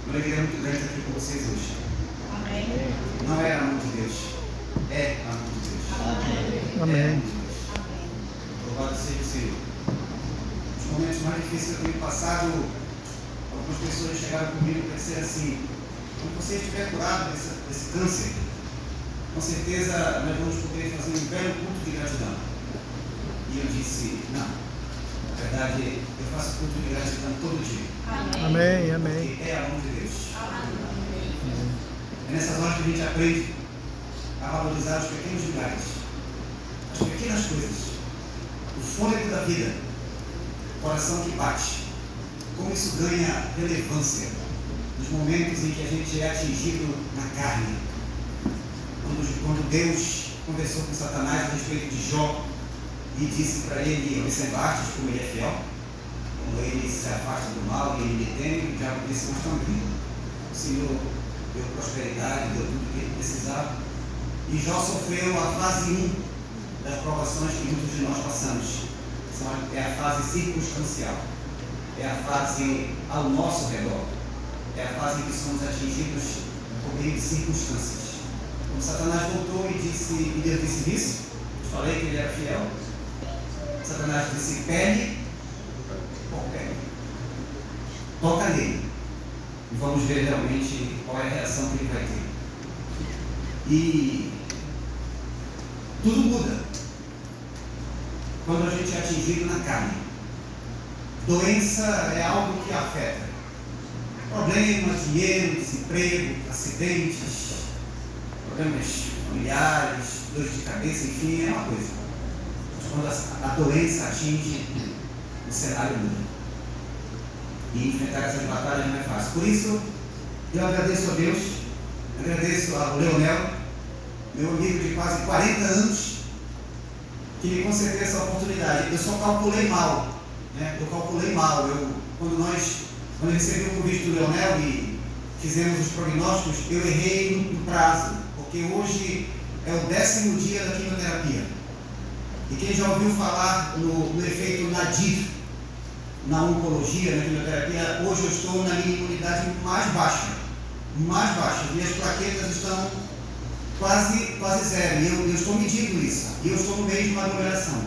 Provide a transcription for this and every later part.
Uma alegria muito grande estar aqui com vocês hoje. Amém. Não é amor de Deus, é amor de Deus. Amém. Amém. É amor de Deus. Louvado seja o Senhor. Nos momentos mais difíceis que eu tenho passado, algumas pessoas chegaram comigo para dizer assim: quando você estiver curado desse câncer, com certeza nós vamos poder fazer um belo culto de gratidão. E eu disse: não. Na verdade, eu faço culto de gratidão todo dia. Amém, amém. Porque é amor de Deus. É nessas horas que a gente aprende a valorizar os pequenos lugares, as pequenas coisas, o fôlego da vida, o coração que bate, como isso ganha relevância nos momentos em que a gente é atingido na carne. Quando Deus conversou com Satanás a respeito de Jó e disse para ele: observastes como ele é fiel, como ele se afasta do mal e ele me teme, o diabo disse: mas também o Senhor deu prosperidade, deu tudo o que ele precisava. E Jó sofreu a fase 1 das provações que muitos de nós passamos. É a fase circunstancial, é a fase ao nosso redor, é a fase em que somos atingidos por meio de circunstâncias. Quando Satanás voltou e Deus disse isso, eu falei que ele era fiel. Satanás disse: pele por pele, toca nele e vamos ver realmente qual é a reação que ele vai ter. E tudo muda quando a gente é atingido na carne. Doença é algo que afeta. Problemas, dinheiro, desemprego, acidentes, problemas familiares, dores de cabeça, enfim, é uma coisa. Mas quando a doença atinge, o cenário muda. E enfrentar essas batalhas não é fácil. Por isso, eu agradeço a Deus, agradeço ao Leonel, meu amigo de quase 40 anos, que me concedeu essa oportunidade. Eu só calculei mal, né? Quando eu recebi o convite do Leonel e fizemos os prognósticos, eu errei no prazo, porque hoje é o 10º dia da quimioterapia. E quem já ouviu falar no efeito nadir, na oncologia, na quimioterapia, hoje eu estou na minha imunidade mais baixa. Minhas plaquetas estão quase zero, e eu estou medindo isso, e eu estou no meio de uma aglomeração,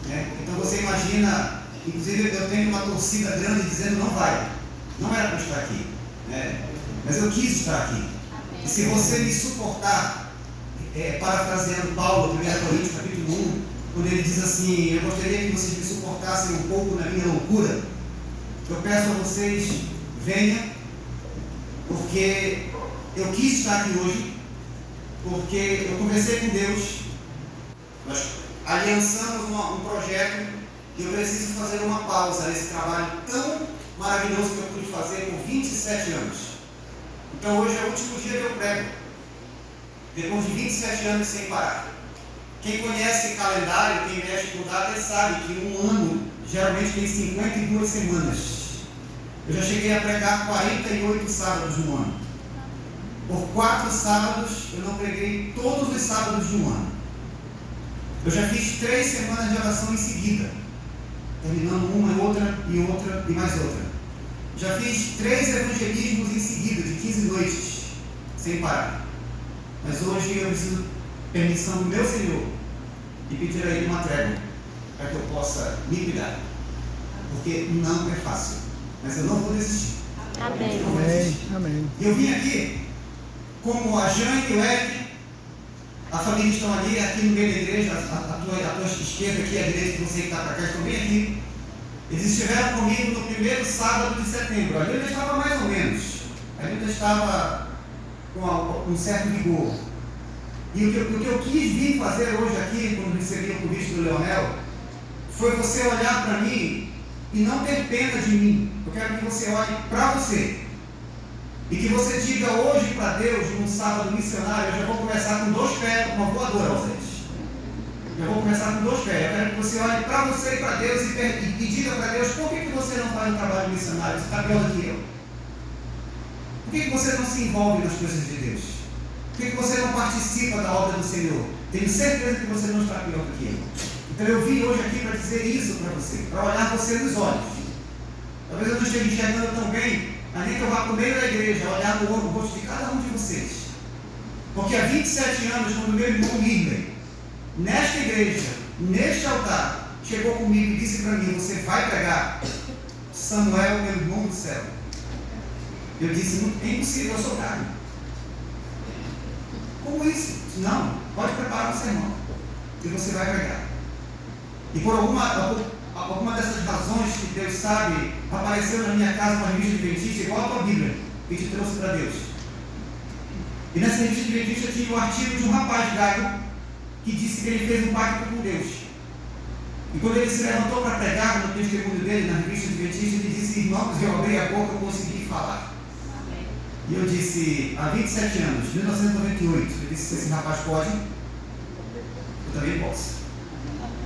né? Então você imagina, inclusive eu tenho uma torcida grande dizendo: não era para estar aqui, né? Mas eu quis estar aqui. E se você me suportar, parafraseando Paulo, 1 Coríntios capítulo 1, quando ele diz assim: eu gostaria que vocês me suportassem um pouco na minha loucura, eu peço a vocês, venham, porque eu quis estar aqui hoje, porque eu conversei com Deus, nós aliançamos um projeto e eu preciso fazer uma pausa nesse trabalho tão maravilhoso que eu pude fazer por 27 anos. Então hoje é o último dia que eu prego, depois de 27 anos sem parar. Quem conhece calendário, quem mexe com data, sabe que um ano geralmente tem 52 semanas. Eu já cheguei a pregar 48 sábados no ano. Por 4 sábados, eu não preguei todos os sábados de um ano. Eu já fiz 3 semanas de oração em seguida, terminando uma, outra e mais outra. Já fiz 3 evangelismos em seguida, de 15 noites, sem parar. Mas hoje eu preciso permissão do meu Senhor e pedir a Ele uma trégua, para que eu possa me cuidar. Porque não é fácil, mas eu não vou desistir. Amém. Eu não vou desistir. Amém. E eu vim aqui, como a Jane e o Eric, a família estão ali, aqui no meio da igreja, a tua esquerda aqui, a direita de você que está para cá, estão bem aqui. Eles estiveram comigo no primeiro sábado de setembro. Ali eu ainda estava mais ou menos, ali eu ainda estava com um certo vigor. E o que eu quis vir fazer hoje aqui, quando recebi o convite do Leonel, foi você olhar para mim e não ter pena de mim. Eu quero que você olhe para você. E que você diga hoje para Deus, num sábado missionário: eu já vou começar com 2 pés, uma voadora, vocês. Já vou começar com 2 pés. Eu quero que você olhe para você e para Deus e diga para Deus: por que você não faz um trabalho missionário? Você está pior do que eu. Por que você não se envolve nas coisas de Deus? Por que você não participa da obra do Senhor? Tenho certeza que você não está pior do que eu. Então eu vim hoje aqui para dizer isso para você, para olhar você nos olhos. Talvez eu não esteja enxergando tão bem, mas nem que eu vá para o meio da igreja, olhar no rosto de cada um de vocês. Porque há 27 anos, quando meu irmão Midley, nesta igreja, neste altar, chegou comigo e disse para mim: você vai pregar? Samuel, meu irmão do céu. Eu disse: é impossível, eu sou carne. Como isso? Não, pode preparar um sermão que você vai pregar. E por alguma dessas razões que Deus sabe, apareceu na minha casa uma revista adventista igual a tua Bíblia, que te trouxe para Deus. E nessa revista adventista tinha um artigo de um rapaz gago que disse que ele fez um pacto com Deus. E quando ele se levantou para pregar no testemunho dele, na revista adventista, ele disse: irmãos, eu abri a boca, eu consegui falar. E eu disse, há 27 anos, 1998, eu disse: se esse rapaz pode, eu também posso.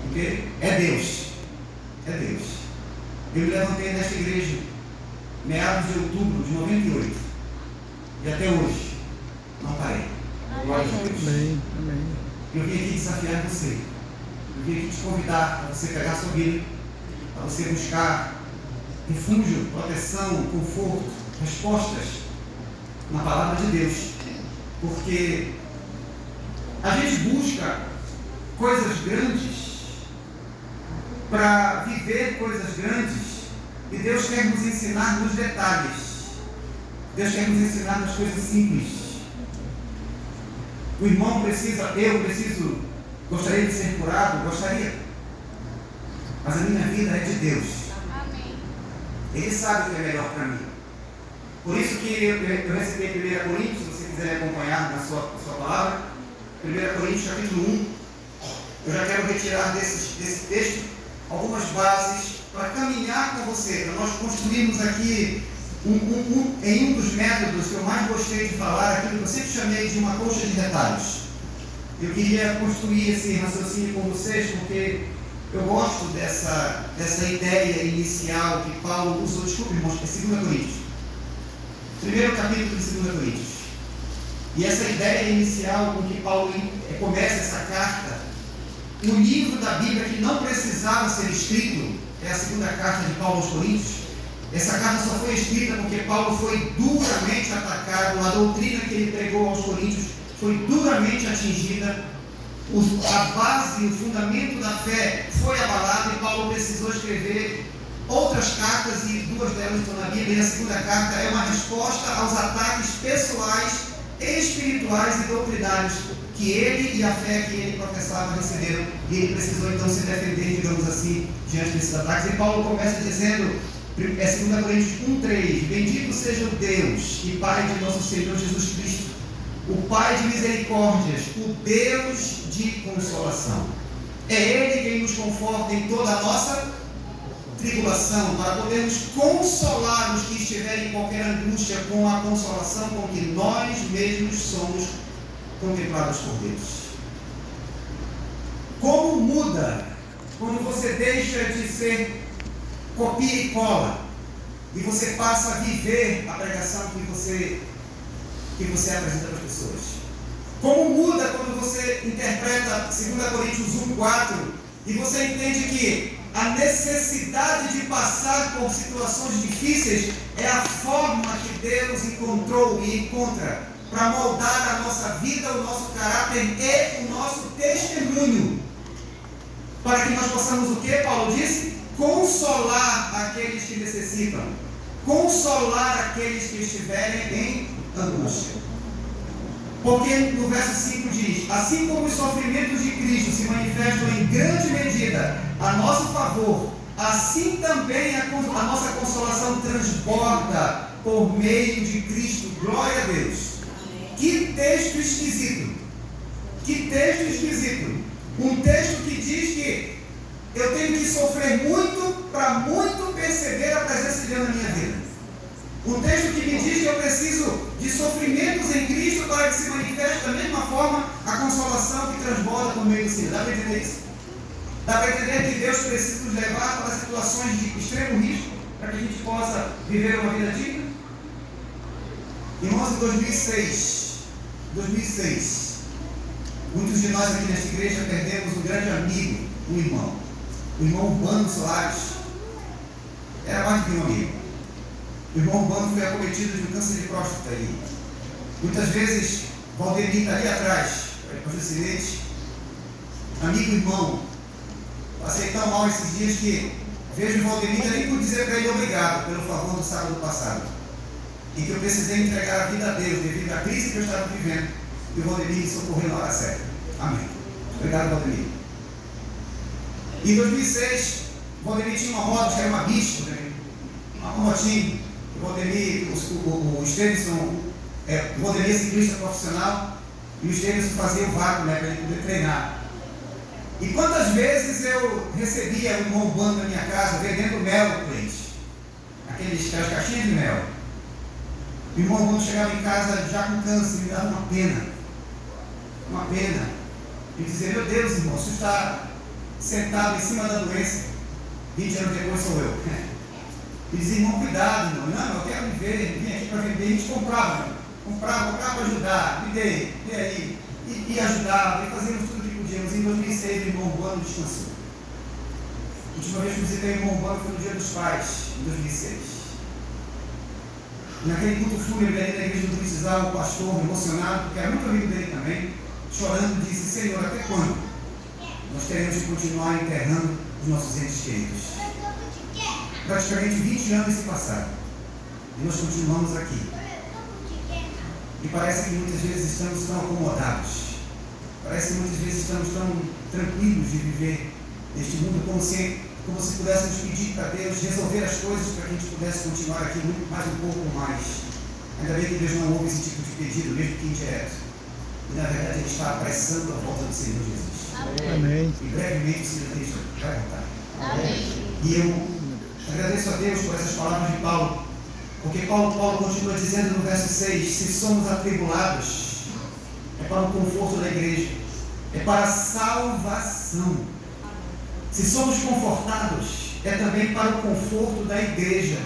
Porque é Deus. É Deus. Eu me levantei nesta igreja, meados de outubro de 98. E até hoje, não parei. Glória a Deus. Amém. Amém. Eu vim aqui desafiar você. Eu vim aqui te convidar para você pegar sua Bíblia, para você buscar refúgio, proteção, conforto, respostas na palavra de Deus. Porque a gente busca coisas grandes para viver coisas grandes, e Deus quer nos ensinar nos detalhes. Deus quer nos ensinar nas coisas simples. O irmão precisa, gostaria de ser curado, gostaria, mas a minha vida é de Deus. Ele sabe o que é melhor para mim. Por isso que eu recebi 1 Coríntios, se você quiser acompanhar na sua palavra, 1 Coríntios capítulo 1. Eu já quero retirar desse texto algumas bases para caminhar com você, para nós construirmos aqui em um dos métodos que eu mais gostei de falar, aquilo que eu sempre chamei de uma colcha de retalhos. Eu queria construir esse raciocínio com vocês, porque eu gosto dessa ideia inicial que Paulo usou. Desculpe, irmãos, é 2 Coríntios. Primeiro capítulo de 2 Coríntios. E essa ideia inicial com que Paulo começa essa carta, um livro da Bíblia que não precisava ser escrito, é a segunda carta de Paulo aos Coríntios. Essa carta só foi escrita porque Paulo foi duramente atacado, a doutrina que ele pregou aos Coríntios foi duramente atingida, a base, o fundamento da fé foi abalado, e Paulo precisou escrever outras cartas, e 2 delas estão na Bíblia. E a segunda carta é uma resposta aos ataques pessoais, espirituais e doutrinários que ele e a fé que ele professava receberam, e ele precisou então se defender, digamos assim, diante desses ataques. E Paulo começa dizendo, 2 Coríntios 1:3: bendito seja o Deus e Pai de nosso Senhor Jesus Cristo, o Pai de misericórdias, o Deus de consolação. É Ele quem nos conforta em toda a nossa tribulação, para podermos consolar os que estiverem em qualquer angústia com a consolação com que nós mesmos somos contemplados por Deus. Como muda quando você deixa de ser copia e cola e você passa a viver a pregação que você apresenta para as pessoas? Como muda quando você interpreta 2 Coríntios 1:4 e você entende que a necessidade de passar por situações difíceis é a forma que Deus encontrou e encontra para moldar a nossa vida, o nosso caráter e o nosso testemunho, para que nós possamos, o que Paulo disse? Consolar aqueles que necessitam, consolar aqueles que estiverem em angústia. Porque no verso 5 diz: assim como os sofrimentos de Cristo se manifestam em grande medida a nosso favor, assim também a nossa consolação transborda por meio de Cristo. Glória a Deus. Que texto esquisito! Que texto esquisito! Um texto que diz que eu tenho que sofrer muito para muito perceber a presença de Deus na minha vida. Um texto que me diz que eu preciso de sofrimentos em Cristo para que se manifeste da mesma forma a consolação que transborda por meio do Senhor. Dá para entender isso? Dá para entender que Deus precisa nos levar para situações de extremo risco para que a gente possa viver uma vida digna? Irmãos, em 2006, muitos de nós aqui nesta igreja perdemos um grande amigo, um irmão, o irmão Urbano Soares. Era mais do que um amigo. O irmão Urbano foi acometido de um câncer de próstata aí. Muitas vezes, Valdemir está ali atrás, para o acidente. Amigo irmão, passei tão mal esses dias que vejo o Valdemir nem por dizer para ele obrigado pelo favor do sábado passado, em que eu precisei entregar a vida a Deus devido à crise que eu estava vivendo, e o Valdemir me socorreu na hora certa. Amém. Obrigado, Valdemir. Em 2006, o Valdemir tinha uma moto que era uma bicha, uma motinha. O Valdemir, o Stevenson, o Valdemir é ciclista profissional, e o Stevenson fazia o vácuo, para ele poder treinar. E quantas vezes eu recebia o irmão Urbano na minha casa vendendo mel para o cliente, aquelas caixinhas de mel. O irmão Urbano chegava em casa já com câncer, me dava uma pena, e dizia: meu Deus, irmão, você está sentado em cima da doença, 20 anos depois sou eu. E dizia: irmão, cuidado, irmão, não, eu quero viver, vim aqui para vender. A gente comprava para ajudar, me dê aí, e ajudava, e fazíamos tudo o que podíamos. Em 2006 o irmão Urbano descansou. A última vez que visitei o irmão Urbano foi no Dia dos Pais, em 2006. Naquele culto fúnebre ali na igreja do Luizal, o pastor, emocionado, porque era muito amigo dele também, chorando, disse: Senhor, até quando nós teremos que continuar enterrando os nossos entes queridos? Praticamente 20 anos se passaram e nós continuamos aqui. E parece que muitas vezes estamos tão acomodados, parece que muitas vezes estamos tão tranquilos de viver neste mundo, como se pudéssemos pedir para Deus resolver as coisas para que a gente pudesse continuar aqui muito mais um pouco mais. Ainda bem que Deus não ouve esse tipo de pedido, mesmo que indireto. E na verdade Ele está apressando a volta do Senhor Jesus. Amém. E brevemente o Senhor Cristo vai voltar. Amém. E eu agradeço a Deus por essas palavras de Paulo, porque Paulo continua dizendo no verso 6: se somos atribulados, é para o conforto da igreja, é para a salvação. Se somos confortados, é também para o conforto da igreja,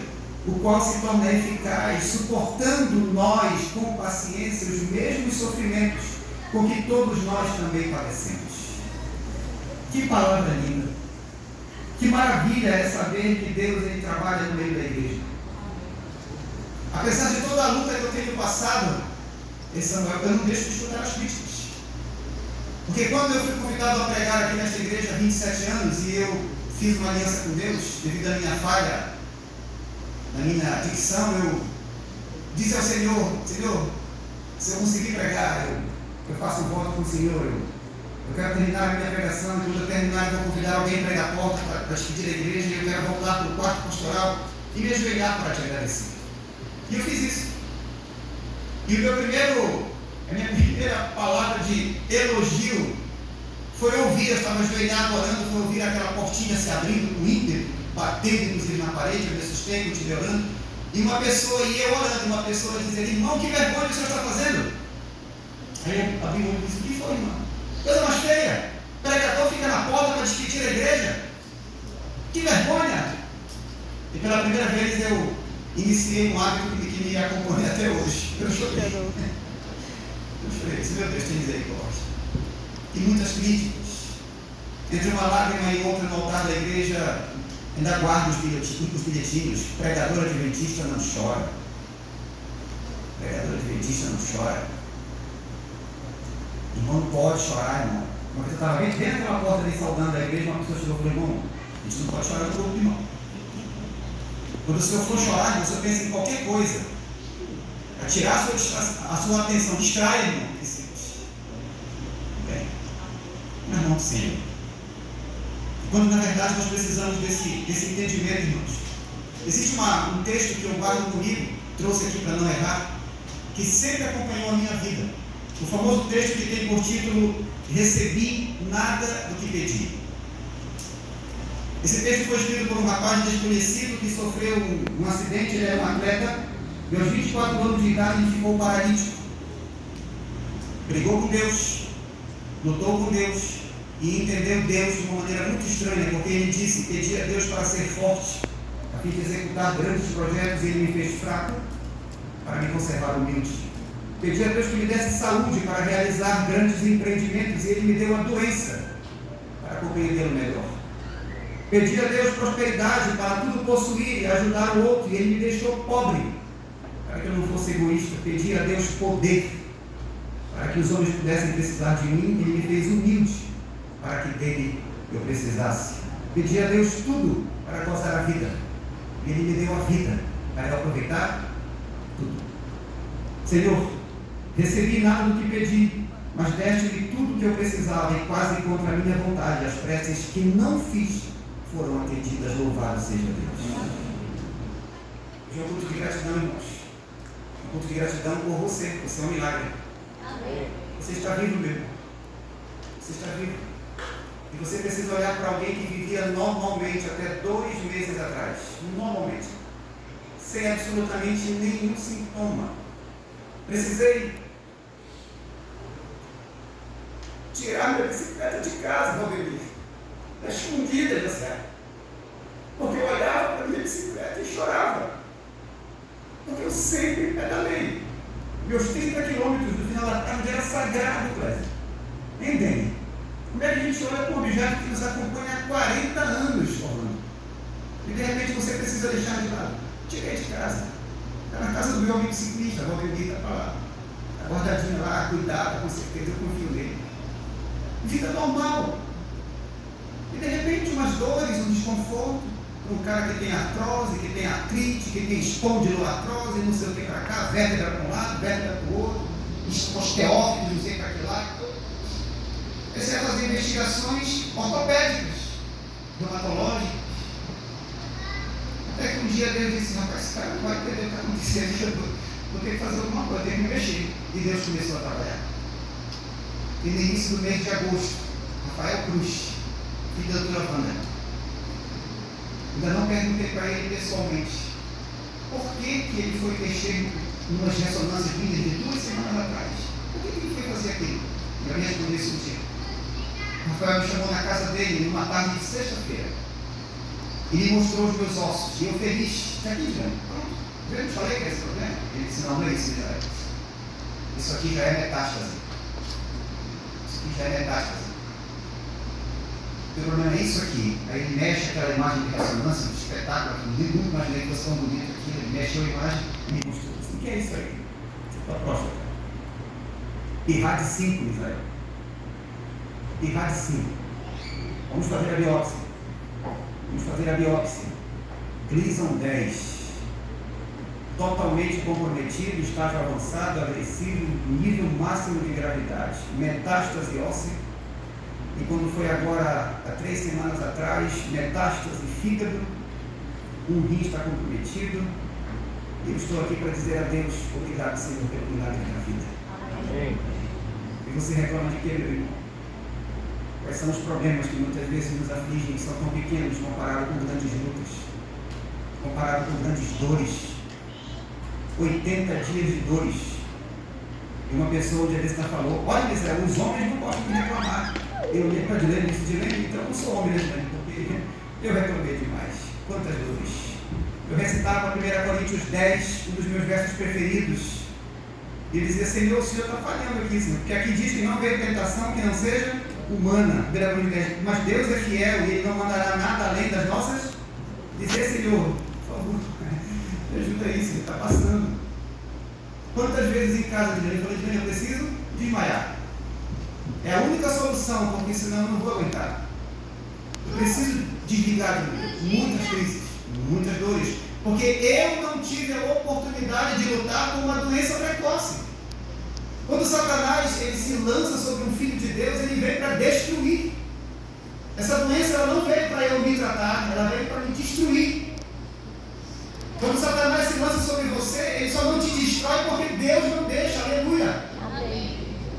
o qual se torna eficaz, suportando nós com paciência os mesmos sofrimentos com que todos nós também padecemos. Que palavra linda! Que maravilha é saber que Deus Ele trabalha no meio da igreja. Apesar de toda a luta que eu tenho passado, eu não deixo de escutar as críticas. Porque quando eu fui convidado a pregar aqui nesta igreja há 27 anos e eu fiz uma aliança com Deus, devido à minha falha, na minha dicção, eu disse ao Senhor: Senhor, se eu conseguir pregar, eu faço um voto com o Senhor, eu quero terminar a minha pregação, e quando eu terminar eu vou convidar alguém para ir à porta para despedir a igreja, e eu quero voltar para o quarto pastoral e me ajoelhar para te agradecer. E eu fiz isso. E a minha primeira palavra de elogio foi ouvir, eu estava ajoelhado orando, foi ouvir aquela portinha se abrindo com ímpeto, batendo inclusive na parede, eu me assustei, continuei orando, e uma pessoa, e eu orando, uma pessoa dizendo: irmão, que vergonha o senhor está fazendo? Aí eu abri o olho e disse: o que foi, irmão? Coisa mais feia, o pregador fica na porta para despedir a igreja, que vergonha! E pela primeira vez eu iniciei um hábito que me acompanha até hoje. Eu chorei. Eu chorei, disse: meu Deus, tem misericórdia. E muitas críticas. Entre uma lágrima e outra no altar da igreja, ainda guardo os bilhetinhos. Pregador adventista não chora. Pregador adventista não chora. Irmão, não pode chorar, irmão. Uma vez eu estava bem dentro da porta ali saudando a igreja, uma pessoa chegou e falou: irmão, a gente não pode chorar no corpo do irmão. Quando o senhor for chorar, você pensa em qualquer coisa, para tirar a sua atenção, distrai, irmão. Bem, não é irmão do Senhor. Quando na verdade nós precisamos desse entendimento, irmãos. Existe um texto que eu guardo comigo, trouxe aqui para não errar, que sempre acompanhou a minha vida. O famoso texto que tem por título: recebi nada do que pedi. Esse texto foi escrito por um rapaz desconhecido que sofreu um acidente. Ele era um atleta, e aos 24 anos de idade ele ficou paralítico. Brigou com Deus, lutou com Deus e entendeu Deus de uma maneira muito estranha, porque ele disse: pedi a Deus para ser forte, a fim de executar grandes projetos, e ele me fez fraco para me conservar humilde. Pedi a Deus que me desse saúde para realizar grandes empreendimentos, e Ele me deu a doença para compreendê-lo melhor. Pedi a Deus prosperidade para tudo possuir e ajudar o outro, e Ele me deixou pobre, para que eu não fosse egoísta. Pedi a Deus poder, para que os homens pudessem precisar de mim, e Ele me fez humilde, para que dele eu precisasse. Pedi a Deus tudo para gozar a vida, e Ele me deu a vida para eu aproveitar tudo. Senhor, recebi nada do que pedi, mas deste-me tudo o que eu precisava, e quase contra a minha vontade. As preces que não fiz foram atendidas. Louvado seja Deus. Hoje é um culto de gratidão, irmãos. É um culto de gratidão por você. Você é um milagre. Amém. Você está vivo, meu irmão. Você está vivo. E você precisa olhar para alguém que vivia normalmente até 2 meses atrás. Normalmente. Sem absolutamente nenhum sintoma. Precisei tirar minha bicicleta de casa, Valdemir. Escondida, já certo. Porque eu olhava para a minha bicicleta e chorava. Porque eu sempre pedalei. Meus 30 quilômetros do final da tarde era sagrado, Clésia. Entende? Como é que a gente olha para um objeto que nos acompanha há 40 anos, Orlando? E de repente você precisa deixar de lado. Tirei de casa. Está na casa do meu amigo ciclista, Valdemir, está para lá. Está guardadinha lá, cuidada, com certeza, eu confio nele. Vida normal. E de repente umas dores, um desconforto, um cara que tem artrose, que tem artrite, que tem espondiloartrose, não sei o que para cá, vértebra para um lado, vértebra para o outro, osteófito, não sei para que lado. Comecei a fazer investigações ortopédicas, reumatológicas. Até que um dia Deus disse, rapaz, esse cara não vai entender o que está acontecendo, vou ter que fazer alguma coisa, tenho que me mexer. E Deus começou a trabalhar. E no início do mês de agosto, Rafael Cruz, filho da doutora Wanda. Ainda não perguntei para ele pessoalmente por que ele foi mexer em umas ressonâncias vindas de 2 semanas atrás. Por que ele foi fazer aquilo? Já me respondeu esse dia. Rafael me chamou na casa dele numa tarde de sexta-feira. E me mostrou os meus ossos. E eu feliz. Está aqui, Jânio. Pronto. Eu te falei que era esse problema? Ele disse, não é isso, já. Isso aqui já é metástase. Isso aqui já é metástase. O problema é isso aqui. Aí ele mexe aquela imagem de ressonância, de espetáculo, que eu nunca imaginei que fosse tão bonito aqui. Ele mexeu a imagem e me mostrou. O que é isso aí? Isso é para a próstata. IRAD 5, Israel. IRAD 5. Vamos fazer a biópsia. Vamos fazer a biópsia. Gleason 10. Totalmente comprometido, estágio avançado, agressivo, nível máximo de gravidade. Metástase óssea. E quando foi agora, há 3 semanas atrás, metástase fígado, um rim está comprometido. Eu estou aqui para dizer a Deus, obrigado, Senhor, pelo milagre da vida. Amém. E você reclama de quê, meu irmão? Quais são os problemas que muitas vezes nos afligem, que são tão pequenos comparado com grandes lutas, comparado com grandes dores? 80 dias de dores. E uma pessoa um dia desse falou, olha, Israel, os homens não gostam de reclamar. Eu olhei para Dilene e disse, Dilene, então eu não sou homem, né, Dilene? Porque eu reclamei demais. Quantas dores. Eu recitava 1 Coríntios 10, um dos meus versos preferidos. E ele dizia, Senhor, o Senhor está falhando aqui, Senhor. Porque aqui diz que não veio tentação que não seja humana. 1 Coríntios 10. Mas Deus é fiel e Ele não mandará nada além das nossas. Dizer, Senhor, por favor, me ajuda aí, Senhor, está passando. Quantas vezes em casa, Dilene, eu falei, Dilene, eu preciso desmaiar. É a única solução, porque senão eu não vou aguentar. Eu preciso desligar de muitas crises, muitas dores, porque eu não tive a oportunidade de lutar com uma doença precoce. Quando Satanás ele se lança sobre um filho de Deus, ele vem para destruir. Essa doença ela não veio para eu me tratar, ela veio para me destruir. Quando Satanás se lança sobre você, ele só não te destrói porque Deus não deixa, aleluia.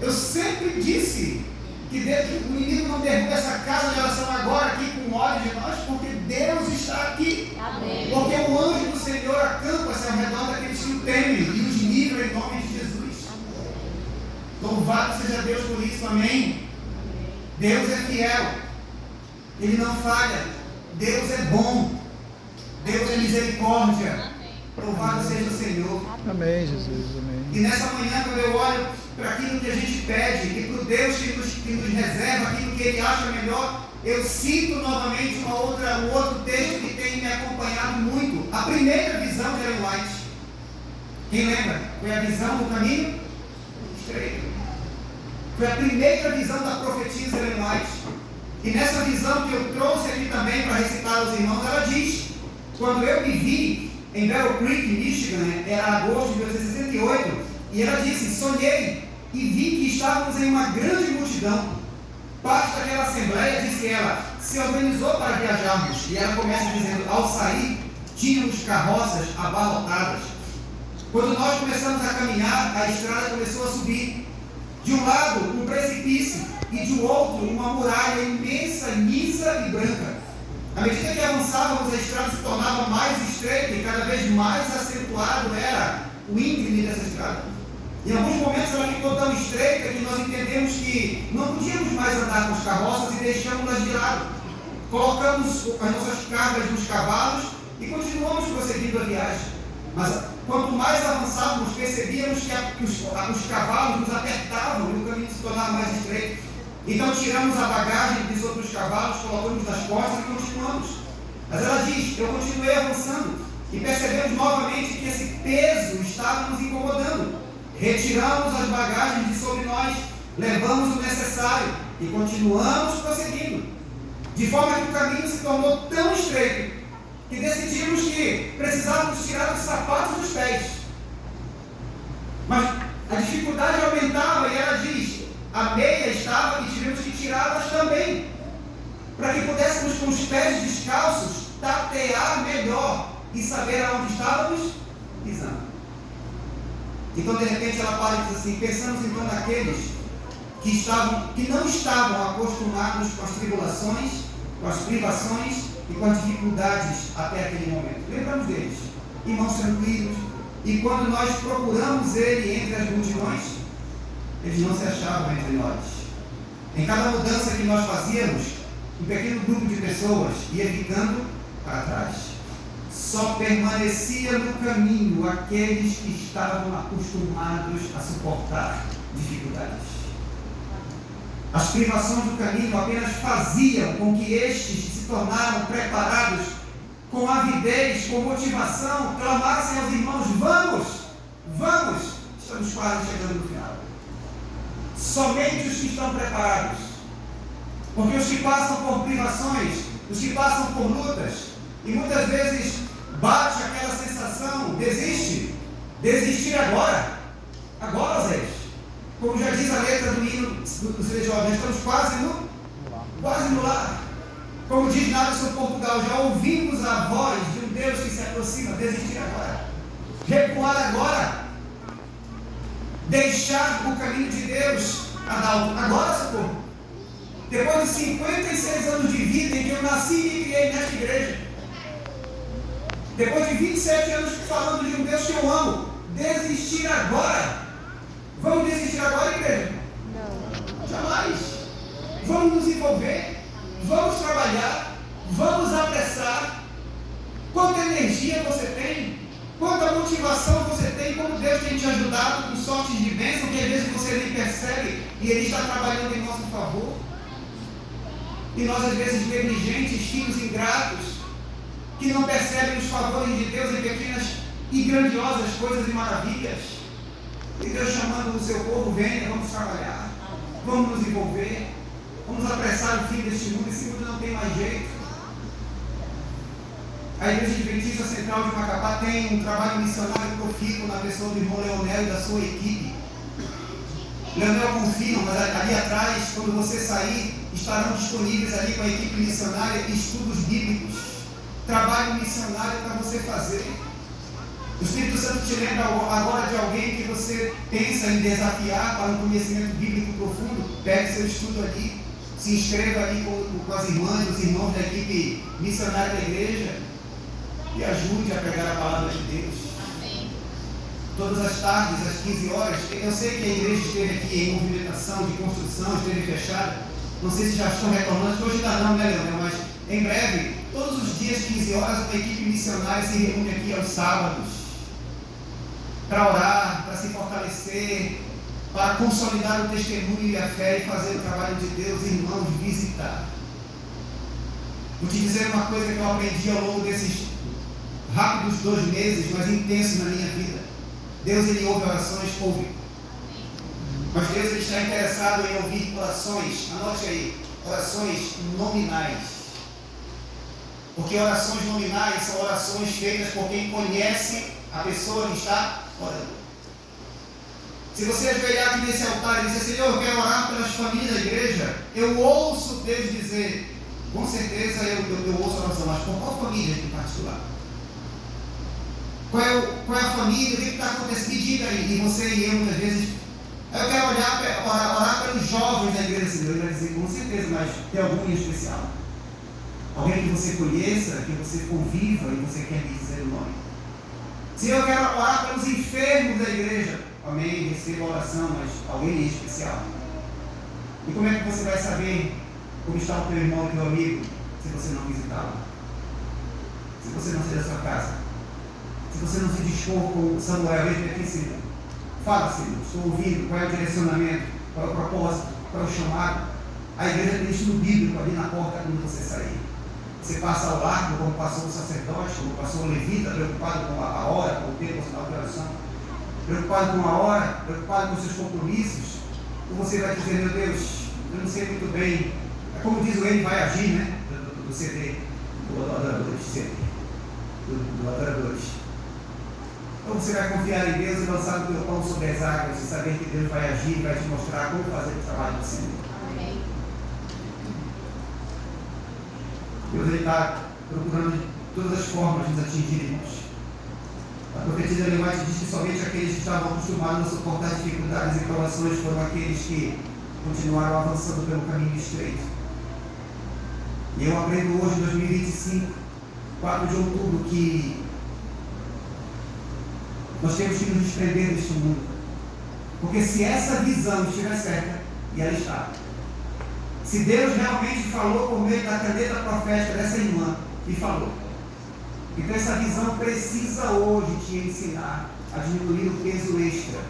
Eu sempre disse que o inimigo não derruba essa casa de oração agora aqui com ódio de nós, porque Deus está aqui. Amém. Porque o anjo do Senhor acampa-se ao redor daqueles que o temem e os livra em nome de Jesus. Amém. Louvado seja Deus por isso, amém? Deus é fiel, Ele não falha, Deus é bom, Deus é misericórdia. Louvado seja o Senhor. Amém, Jesus, amém. E nessa manhã, quando eu olho para aquilo que a gente pede e para o Deus que nos reserva aquilo que Ele acha melhor, eu cito novamente um outro texto que tem me acompanhado muito. A primeira visão de Ellen White, quem lembra? Foi a visão do caminho estreito. Foi a primeira visão da profetisa Ellen White. E nessa visão que eu trouxe aqui também para recitar aos irmãos, ela diz: quando eu me vi em Battle Creek, Michigan, era agosto de 1968, e ela disse: sonhei e vi que estávamos em uma grande multidão. Parte daquela assembleia, disse ela, se organizou para viajarmos. E ela começa dizendo: ao sair, tínhamos carroças abarrotadas. Quando nós começamos a caminhar, a estrada começou a subir. De um lado, um precipício, e de outro, uma muralha imensa, lisa e branca. À medida que avançávamos, a estrada se tornava mais estreita e cada vez mais acentuado era o íngreme dessa estrada. Em alguns momentos ela ficou tão estreita que nós entendemos que não podíamos mais andar com as carroças e deixamos-las de lado. Colocamos as nossas cargas nos cavalos e continuamos prosseguindo a viagem. Mas quanto mais avançávamos, percebíamos que os cavalos nos apertavam e o caminho se tornava mais estreito. Então tiramos a bagagem de sobre os cavalos, colocamos nas costas e continuamos. Mas ela diz: eu continuei avançando e percebemos novamente que esse peso estava nos incomodando. Retiramos as bagagens de sobre nós, levamos o necessário e continuamos prosseguindo. De forma que o caminho se tornou tão estreito que decidimos que precisávamos tirar os sapatos dos pés. Mas a dificuldade aumentava e ela diz: a meia estava e tivemos que tirá-las também, para que pudéssemos com os pés descalços tatear melhor e saber aonde estávamos pisando. Então de repente ela para e diz assim: pensamos então naqueles que não estavam acostumados com as tribulações, com as privações e com as dificuldades até aquele momento. Lembramos deles, irmãos tranquilos, e quando nós procuramos ele entre as multidões, eles não se achavam entre nós. Em cada mudança que nós fazíamos, um pequeno grupo de pessoas ia ficando para trás. Só permanecia no caminho aqueles que estavam acostumados a suportar dificuldades. As privações do caminho apenas faziam com que estes se tornaram preparados, com avidez, com motivação, clamassem aos irmãos: vamos, vamos, estamos quase chegando no final. Somente os que estão preparados, porque os que passam por privações, os que passam por lutas, e muitas vezes bate aquela sensação: desistir agora, Zé. Como já diz a letra do hino dos jovens, estamos quase no lar. Como diz Nadson Portugal, já ouvimos a voz de um Deus que se aproxima. Desistir agora, recuar agora, deixar o caminho de Deus, Adalto, agora, socorro. Depois de 56 anos de vida em que eu nasci e me criei nesta igreja, depois de 27 anos falando de um Deus que eu amo, desistir agora? Vamos desistir agora, igreja? Não. Jamais. Vamos nos envolver, vamos trabalhar, vamos apressar. Quanta energia você tem, quanta motivação você tem, como Deus tem te ajudado com sortes de bênção que às vezes você nem percebe e Ele está trabalhando em nosso favor. E nós às vezes negligentes, filhos ingratos, que não percebem os favores de Deus em pequenas e grandiosas coisas e maravilhas. E Deus chamando o seu povo: venha, vamos trabalhar, vamos nos envolver, vamos apressar o fim deste mundo. Esse mundo não tem mais jeito. A Igreja Adventista Central de Macapá tem um trabalho missionário profícuo na pessoa do irmão Leonel e da sua equipe. Leonel confirma, mas ali atrás, quando você sair, estarão disponíveis ali com a equipe missionária estudos bíblicos, trabalho missionário para você fazer. O Espírito Santo te lembra agora de alguém que você pensa em desafiar para um conhecimento bíblico profundo. Pegue seu estudo ali, se inscreva ali com as irmãs, os irmãos da equipe missionária da igreja e ajude a pregar a palavra de Deus. Amém. Todas as tardes, às 15 horas, eu sei que a igreja esteve aqui em movimentação de construção, esteve fechada. Não sei se já estão retornando, hoje ainda não, né, Leonel? Mas em breve, todos os dias, 15 horas, uma equipe missionária se reúne aqui aos sábados para orar, para se fortalecer, para consolidar o testemunho e a fé e fazer o trabalho de Deus, irmãos, visitar. Vou te dizer uma coisa que eu aprendi ao longo desses rápidos 2 meses, mas intensos na minha vida. Deus, Ele ouve orações, ouve. Mas Deus, Ele está interessado em ouvir orações, anote aí, orações nominais. Porque orações nominais são orações feitas por quem conhece a pessoa que está orando. Se você ajoelhar aqui nesse altar e dizer, Senhor, eu quero orar pelas famílias da igreja, eu ouço Deus dizer, com certeza eu ouço a oração, mas por qual família em particular? Qual é a família? O que está acontecendo? Me diga aí. E você e eu, muitas vezes, eu quero orar pelos jovens da igreja, Senhor. Ele vai dizer, com certeza, mas tem algum em especial? Alguém que você conheça, que você conviva e você quer me dizer o nome? Senhor, eu quero orar pelos enfermos da igreja. Amém, receba a oração, mas alguém em especial. E como é que você vai saber como está o teu irmão e teu amigo se você não visitá-lo? Se você não sair da sua casa? Se você não se dispor com Samuel, veja aqui, Senhor. Fala, Senhor, estou ouvindo, qual é o direcionamento, qual é o propósito, qual é o chamado. A igreja tem estudo bíblico ali na porta quando você sair. Você passa ao largo, como passou o sacerdote, como passou o levita, preocupado com a hora, com o tempo, com a sinal de oração, preocupado com a hora, preocupado com os seus compromissos. E você vai dizer, meu Deus, eu não sei muito bem. É como diz o Ele vai agir, né? Do CD, do Adoradores. Então você vai confiar em Deus e lançar o teu pão sobre as águas e saber que Deus vai agir e vai te mostrar como fazer o trabalho do Senhor. Amém. Deus, Ele está procurando de todas as formas de nos atingir, irmãos. A profetisa Ellen White diz que somente aqueles que estavam acostumados a suportar dificuldades e provações foram aqueles que continuaram avançando pelo caminho estreito. E eu aprendo hoje, em 2025, 4 de outubro, que nós temos que nos desprender deste mundo. Porque se essa visão estiver certa, e ela está, se Deus realmente falou por meio da caneta profética dessa irmã, e falou, então essa visão precisa hoje te ensinar a diminuir o peso extra,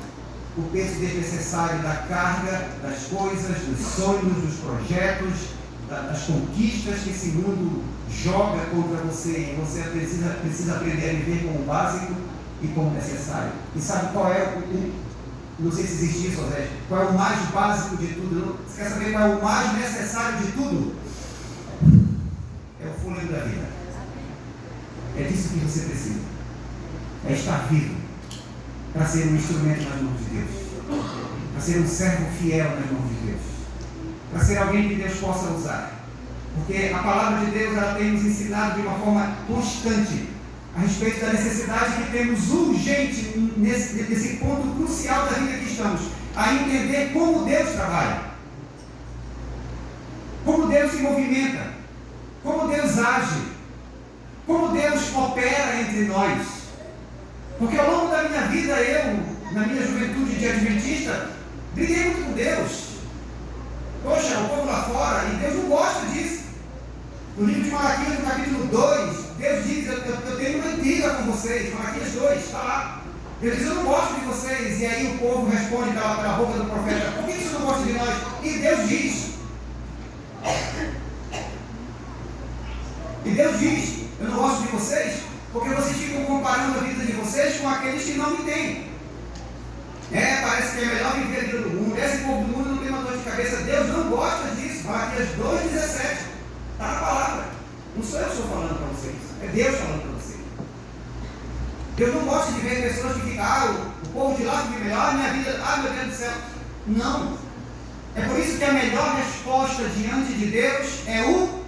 o peso desnecessário da carga, das coisas, dos sonhos, dos projetos, das conquistas que esse mundo joga contra você. E você precisa aprender a viver como básico e como necessário. E sabe qual é não sei se existe isso, José, qual é o mais básico de tudo? Você quer saber qual é o mais necessário de tudo? É o fôlego da vida. É disso que você precisa. É estar vivo para ser um instrumento nas mãos de Deus, para ser um servo fiel nas mãos de Deus, para ser alguém que Deus possa usar. Porque a palavra de Deus, ela tem nos ensinado de uma forma constante a respeito da necessidade que temos urgente nesse ponto crucial da vida que estamos, a entender como Deus trabalha, como Deus se movimenta, como Deus age, como Deus opera entre nós. Porque ao longo da minha vida, eu, na minha juventude de adventista, briguei muito com Deus. Poxa, o povo lá fora, e Deus não gosta disso. No livro de Malaquias, no capítulo 2, Deus diz, eu tenho uma intriga com vocês. Malaquias 2, está lá. Deus diz, eu não gosto de vocês. E aí o povo responde pela boca do profeta, por que você não gosta de nós? E Deus diz, eu não gosto de vocês, porque vocês ficam comparando a vida de vocês com aqueles que não me têm. Parece que é melhor viver a vida do mundo. Esse povo do mundo não tem uma dor de cabeça. Deus não gosta disso. Malaquias 2,17. Está na palavra. Não sou eu que estou falando para vocês. É Deus falando para vocês. Deus não gosta de ver pessoas que ficam, o povo de lá vive melhor, minha vida, meu Deus do céu. Não. É por isso que a melhor resposta diante de Deus é o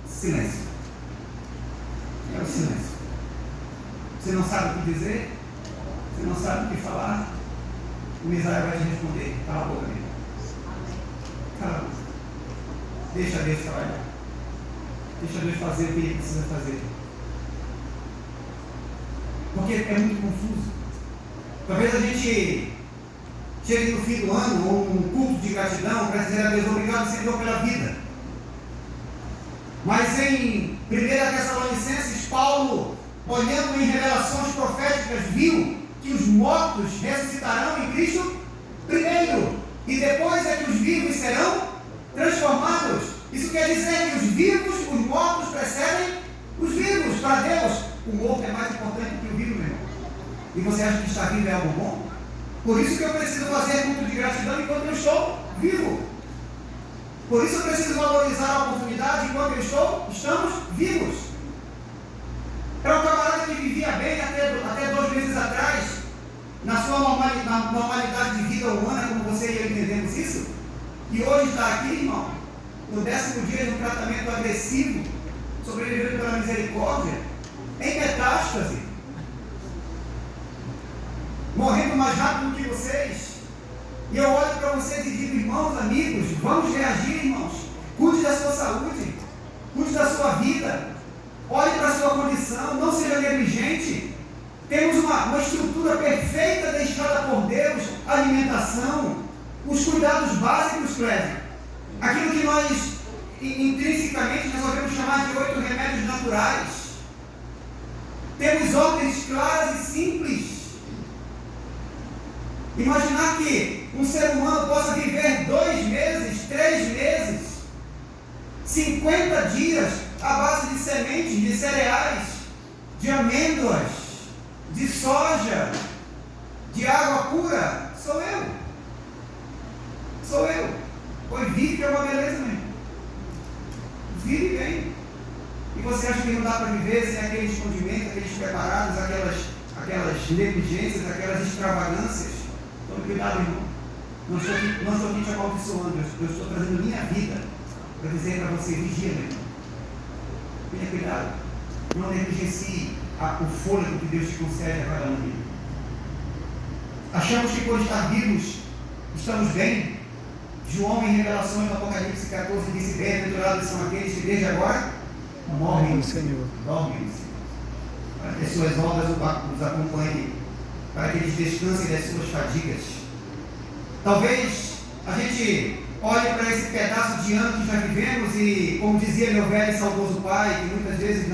silêncio. É o silêncio. Você não sabe o que dizer? Você não sabe o que falar? O Misael vai te responder. Cala a boca, amigo. Cala a boca. Deixa Deus trabalhar. Deixa Deus fazer o que Ele precisa fazer. Porque é muito confuso. Talvez a gente chegue no fim do ano ou um culto de gratidão para dizer a Deus, obrigado, Senhor, pela vida. Mas em 1 Tessalonicenses, Paulo, olhando em revelações proféticas, viu que os mortos ressuscitarão em Cristo primeiro, e depois é que os vivos serão transformados. Isso quer dizer que os vivos, os mortos precedem os vivos. Para Deus, o morto é mais importante do que o vivo, meu irmão. E você acha que estar vivo é algo bom? Por isso que eu preciso fazer culto de gratidão enquanto eu estou vivo. Por isso eu preciso valorizar a oportunidade enquanto estamos vivos. Para um camarada que vivia bem até 2 meses atrás, na sua normalidade de vida humana, como você e eu entendemos isso, e hoje está aqui, irmão, no 10º dia de um tratamento agressivo, sobrevivendo pela misericórdia, em metástase, morrendo mais rápido que vocês. E eu olho para vocês e digo, irmãos, amigos, vamos reagir, irmãos. Cuide da sua saúde, cuide da sua vida, olhe para a sua condição, não seja negligente. Temos uma estrutura perfeita deixada por Deus, alimentação, os cuidados básicos, Cleber. Aquilo que nós, intrinsecamente, resolvemos chamar de 8 remédios naturais. Temos ordens claras e simples. Imaginar que um ser humano possa viver 2 meses, 3 meses, 50 dias à base de sementes, de cereais, de amêndoas, de soja, de água pura, sou eu. Pois vive que é uma beleza mesmo. Vive bem. E você acha que não dá para viver sem aqueles condimentos, aqueles preparados, aquelas negligências, aquelas extravagâncias? Tome cuidado, irmão. Não estou aqui te amaldiçoando, eu estou trazendo minha vida para dizer para você, vigia, meu irmão. Tenha cuidado. Não negligencie o fôlego que Deus te concede a cada um. Achamos que por estar vivos estamos bem. João, em Revelações no Apocalipse 14, disse: bem-aventurados são aqueles que desde agora morrem no Senhor. Dormem no Senhor. Para que as suas obras os acompanhem, para que eles descansem das suas fadigas. Talvez a gente olhe para esse pedaço de ano que já vivemos e, como dizia meu velho e saudoso pai, que muitas vezes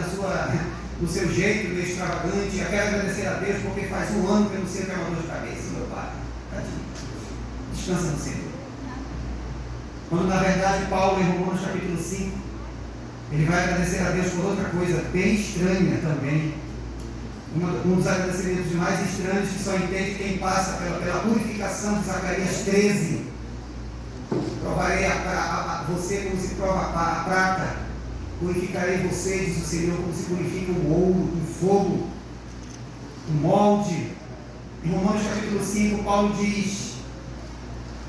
no seu jeito meio extravagante, eu quero agradecer a Deus porque faz 1 ano que eu não sei o que é uma dor de cabeça, meu pai. Tadinho. Descansa no Senhor. Quando na verdade Paulo, em Romanos capítulo 5, ele vai agradecer a Deus por outra coisa bem estranha também. Um dos agradecimentos mais estranhos que só entende quem passa pela purificação de Zacarias 13. Provarei você como se prova a prata, purificarei você, diz o Senhor, como se purifica o ouro, o fogo, o molde. Em Romanos capítulo 5, Paulo diz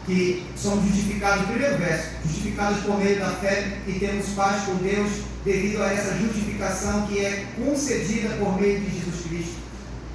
que somos justificados, primeiro verso, justificados por meio da fé e temos paz com Deus devido a essa justificação que é concedida por meio de Jesus Cristo.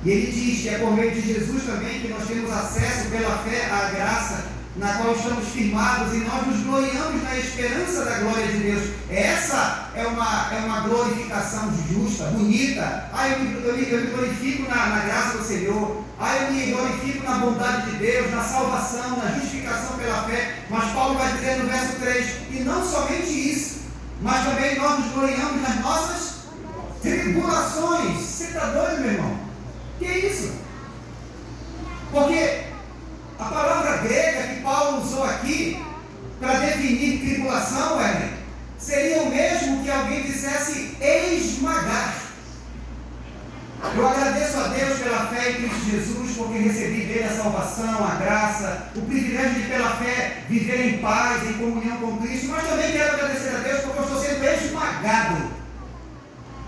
E ele diz que é por meio de Jesus também que nós temos acesso pela fé à graça na qual estamos firmados e nós nos gloriamos na esperança da glória de Deus. Essa é uma glorificação justa, bonita. Eu me glorifico na graça do Senhor. Eu me glorifico na bondade de Deus, na salvação, na justificação pela fé. Mas Paulo vai dizer no verso 3, e não somente isso, mas também nós nos gloriamos nas nossas tribulações. Você está doido, meu irmão? Que é isso? Porque a palavra grega que Paulo usou aqui para definir tribulação, seria o mesmo que alguém dissesse esmagar. Eu agradeço a Deus pela fé em Cristo Jesus, porque recebi dele a salvação, a graça, o privilégio de pela fé viver em paz, em comunhão com Cristo, mas também quero agradecer a Deus porque eu estou sendo esmagado.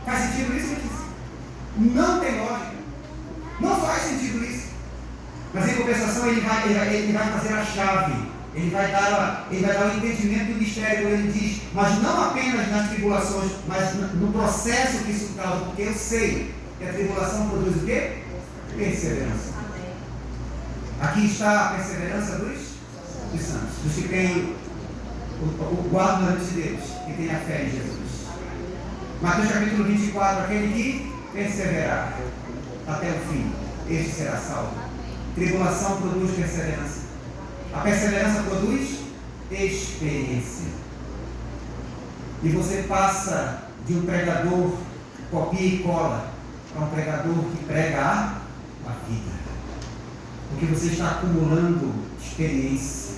Faz sentido isso? Não tem lógica. Não faz sentido isso. Mas em compensação ele vai fazer a chave, ele vai dar o entendimento do mistério, quando ele diz, mas não apenas nas tribulações, mas no processo que isso causa, porque eu sei que a tribulação produz o quê? Perseverança. Aqui está a perseverança dos santos, dos que têm o guarda de Deus, que tem a fé em Jesus. Mateus capítulo 24, aquele que perseverar até o fim, este será salvo. Tribulação produz perseverança. A perseverança produz experiência. E você passa de um pregador copia e cola para um pregador que prega a vida. Porque você está acumulando experiência.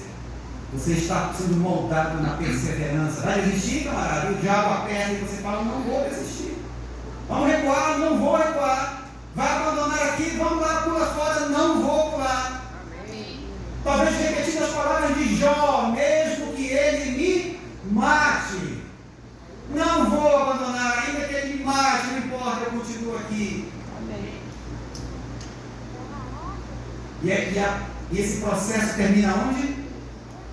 Você está sendo moldado na perseverança. Vai desistir, camarada? E o diabo aperta e você fala, não vou desistir. Vamos recuar, não vou recuar. Vai abandonar aqui, vamos lá, pula fora, não vou pular. Talvez repetindo as palavras de Jó, mesmo que ele me mate, não vou abandonar, ainda que ele me mate, não importa, eu continuo aqui. E esse processo termina onde?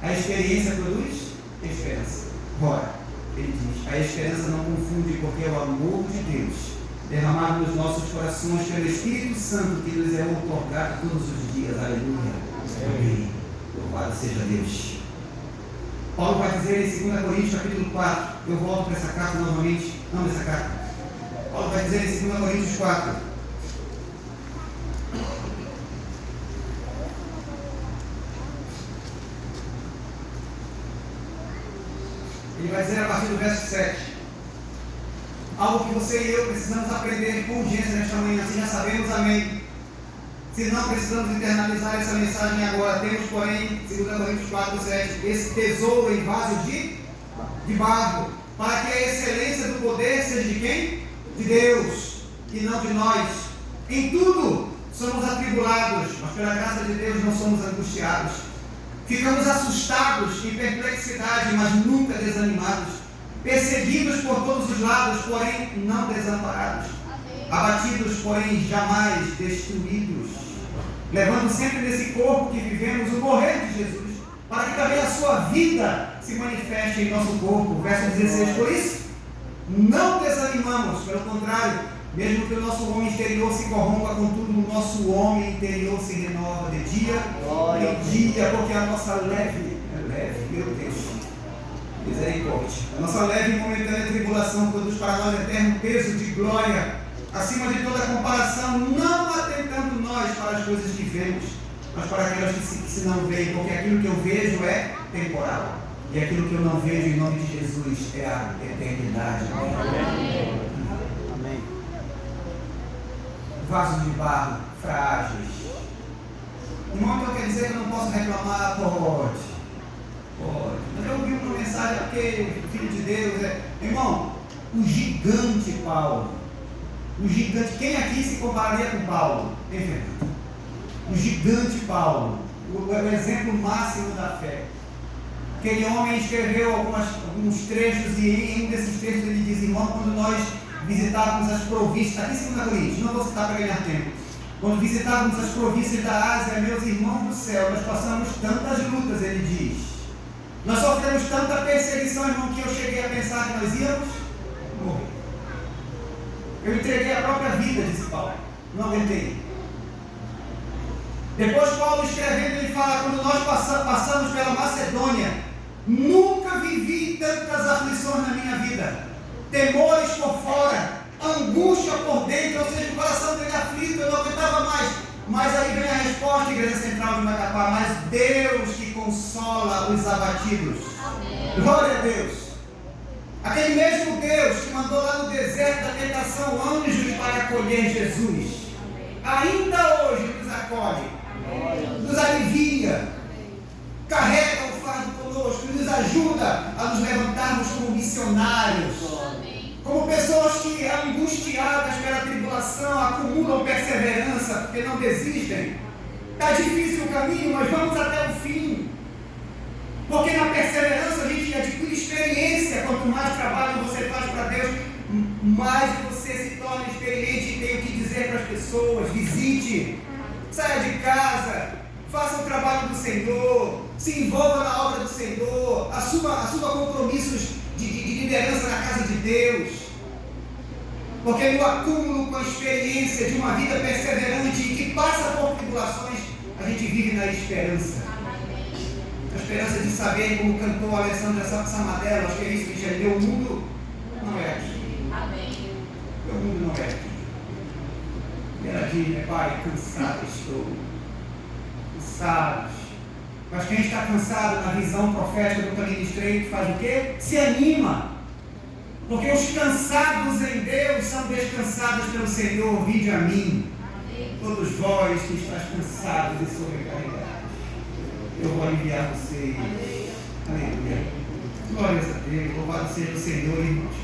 A experiência produz esperança. Ora, ele diz, a esperança não confunde, porque é o amor de Deus derramado nos nossos corações pelo Espírito Santo que nos é outorgado todos os dias. Aleluia. Amém. Louvado seja Deus. Paulo vai dizer em 2 Coríntios capítulo 4, eu volto para essa carta novamente, não essa carta. Paulo vai dizer em 2 Coríntios 4, ele vai dizer a partir do verso 7, algo que você e eu precisamos aprender com urgência nesta manhã, se já sabemos, amém. Se não precisamos internalizar essa mensagem agora, temos, porém, 2 Coríntios 4, 7, esse tesouro em vaso de barro, para que a excelência do poder seja de quem? De Deus, e não de nós. Em tudo somos atribulados, mas pela graça de Deus não somos angustiados. Ficamos assustados, em perplexidade, mas nunca desanimados. Perseguidos por todos os lados, porém não desamparados. Abatidos, porém jamais destruídos. Levando sempre nesse corpo que vivemos o morrer de Jesus, para que também a sua vida se manifeste em nosso corpo. Verso 16, por isso, não desanimamos, pelo contrário, mesmo que o nosso homem exterior se corrompa, contudo o nosso homem interior se renova de dia em dia, porque a nossa leve, meu Deus, misericórdia, a nossa leve e momentânea tribulação produz para nós eterno peso de glória, acima de toda comparação, não atentando nós para as coisas que vemos, mas para aquelas que se não veem, porque aquilo que eu vejo é temporal, e aquilo que eu não vejo em nome de Jesus é a eternidade. Amém. Amém. Vasos de barro, frágeis. Irmão, então quer dizer que eu não posso reclamar? Pode. Mas eu ouvi uma mensagem, porque filho de Deus é... Irmão, o gigante Paulo, quem aqui se compararia com Paulo? O gigante Paulo, o exemplo máximo da fé. Aquele homem escreveu alguns trechos, e em um desses trechos ele diz, irmão, quando nós visitávamos as províncias, aqui em 2 Coríntios, não vou citar para ganhar tempo, quando visitávamos as províncias da Ásia, meus irmãos do céu, nós passamos tantas lutas, ele diz, nós sofremos tanta perseguição, irmão, que eu cheguei a pensar que nós íamos morrer. Eu entreguei a própria vida, disse Paulo, não aguentei. Depois Paulo escrevendo, ele fala, quando nós passamos pela Macedônia, nunca vivi tantas aflições na minha vida, temores por fora, angústia por dentro, ou seja, o coração dele aflito, eu não aguentava mais. Mas aí vem a resposta, Igreja Central de Macapá, mas Deus que consola os abatidos. Amém. Glória a Deus. Aquele mesmo Deus que mandou lá no deserto da tentação anjos para acolher Jesus, ainda hoje nos acolhe, nos alivia, carrega o fardo conosco, nos ajuda a nos levantarmos como missionários, como pessoas que, angustiadas pela tribulação, acumulam perseverança, porque não desistem. Está difícil o caminho, mas vamos até o fim. Porque na perseverança a gente adquire experiência. Quanto mais trabalho você faz para Deus, mais você se torna experiente e tem o que dizer para as pessoas. Visite, saia de casa, faça o trabalho do Senhor, se envolva na obra do Senhor, assuma compromissos de liderança na casa de Deus, porque no acúmulo com a experiência de uma vida perseverante e que passa por tribulações, a gente vive na esperança. A esperança de saber, como cantou a Alessandra Samadella, acho que é isso que já deu, o mundo não é aqui. O mundo não é aqui. E ela diz, pai, cansado estou. Cansados. Mas quem está cansado na visão profética do caminho estreito faz o quê? Se anima. Porque os cansados em Deus são descansados pelo Senhor. Vinde a mim, todos vós que estáis cansados e sobrecarregados, eu vou aliviar vocês. Aleluia. Glórias a Deus, louvado seja o Senhor, irmãos.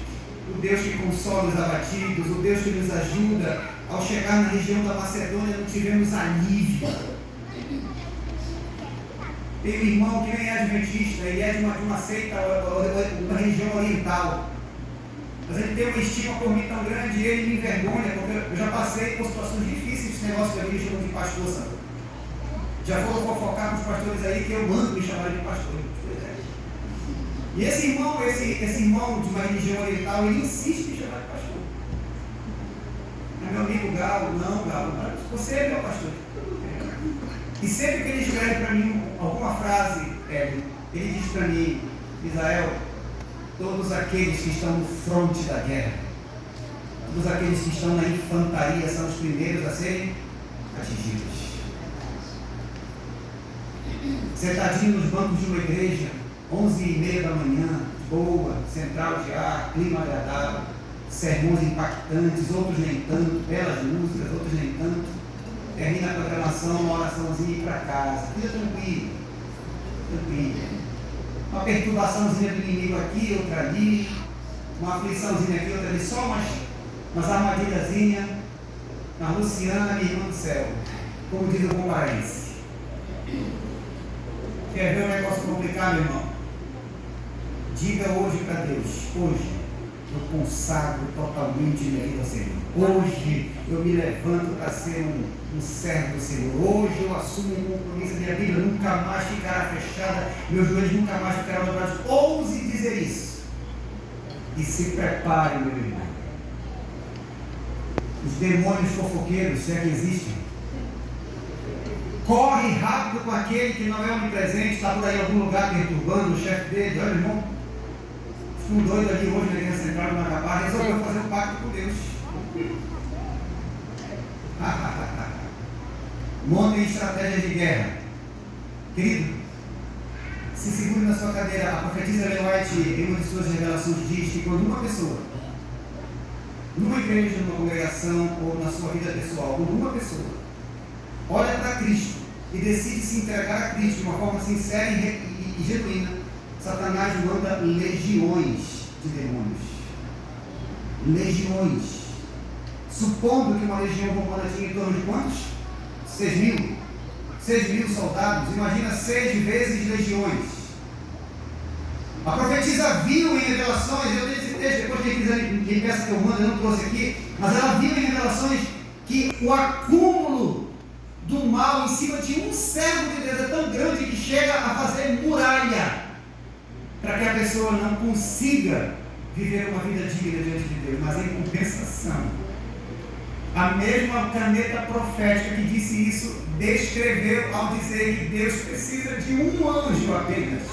O Deus que consola os abatidos, o Deus que nos ajuda. Ao chegar na região da Macedônia, não tivemos alívio. Tem um irmão que nem é adventista, ele é de uma seita, uma região oriental. Mas ele tem uma estima por mim tão grande e ele me envergonha, porque eu já passei por situações difíceis desse negócio que ele me chamou de pastor, sabe? Já vou fofocar com os pastores aí que eu mando me chamar de pastor. E esse irmão de uma religião oriental, ele insiste em me chamar de pastor. É meu amigo Galo, não, você é meu pastor. E sempre que ele escreve para mim alguma frase, ele diz para mim, Israel, todos aqueles que estão no fronte da guerra, todos aqueles que estão na infantaria são os primeiros a serem atingidos. Sentadinho nos bancos de uma igreja, 11h30 da manhã, boa, central de ar, clima agradável, sermões impactantes, outros nem tanto, belas músicas, outros nem tanto. Termina a programação, uma oraçãozinha e ir para casa. Fica tranquilo, tranquilo. Uma perturbaçãozinha do inimigo aqui, outra ali, uma afliçãozinha aqui, outra ali, só umas armadilhazinhas na Luciana, minha irmã do céu, como diz o bom paraense. Quer ver um negócio complicado, meu irmão? Diga hoje para Deus, hoje eu consagro totalmente minha vida ao Senhor. Hoje eu me levanto para ser um servo do Senhor. Hoje eu assumo um compromisso, minha Bíblia nunca mais ficará fechada, meus joelhos nunca mais ficarão dobrados. Ouse dizer isso. E se prepare, meu irmão. Os demônios fofoqueiros, se é que existem, corre rápido com aquele que não é onipresente, está por aí em algum lugar perturbando o chefe dele. Olha, irmão, um doido ali hoje na igreja central do Macapá resolveu fazer um pacto com Deus. Montem estratégia de guerra. Querido, se segure na sua cadeira. A profetisa Ellen White, em uma de suas revelações, diz que quando uma pessoa, numa igreja, numa congregação ou na sua vida pessoal, quando uma pessoa olha para Cristo e decide se entregar a Cristo de uma forma sincera e genuína, Satanás manda legiões de demônios. Legiões. Supondo que uma legião romana tinha em torno de quantos? 6.000. 6.000 soldados. Imagina 6 vezes legiões. A profetisa viu em revelações, eu tenho esse texto, depois quem peça que eu mando, eu não trouxe aqui, mas ela viu em revelações que o acúmulo do mal em cima de um servo de Deus é tão grande que chega a fazer muralha para que a pessoa não consiga viver uma vida digna diante de Deus. Mas em compensação, a mesma caneta profética que disse isso descreveu ao dizer que Deus precisa de um anjo apenas.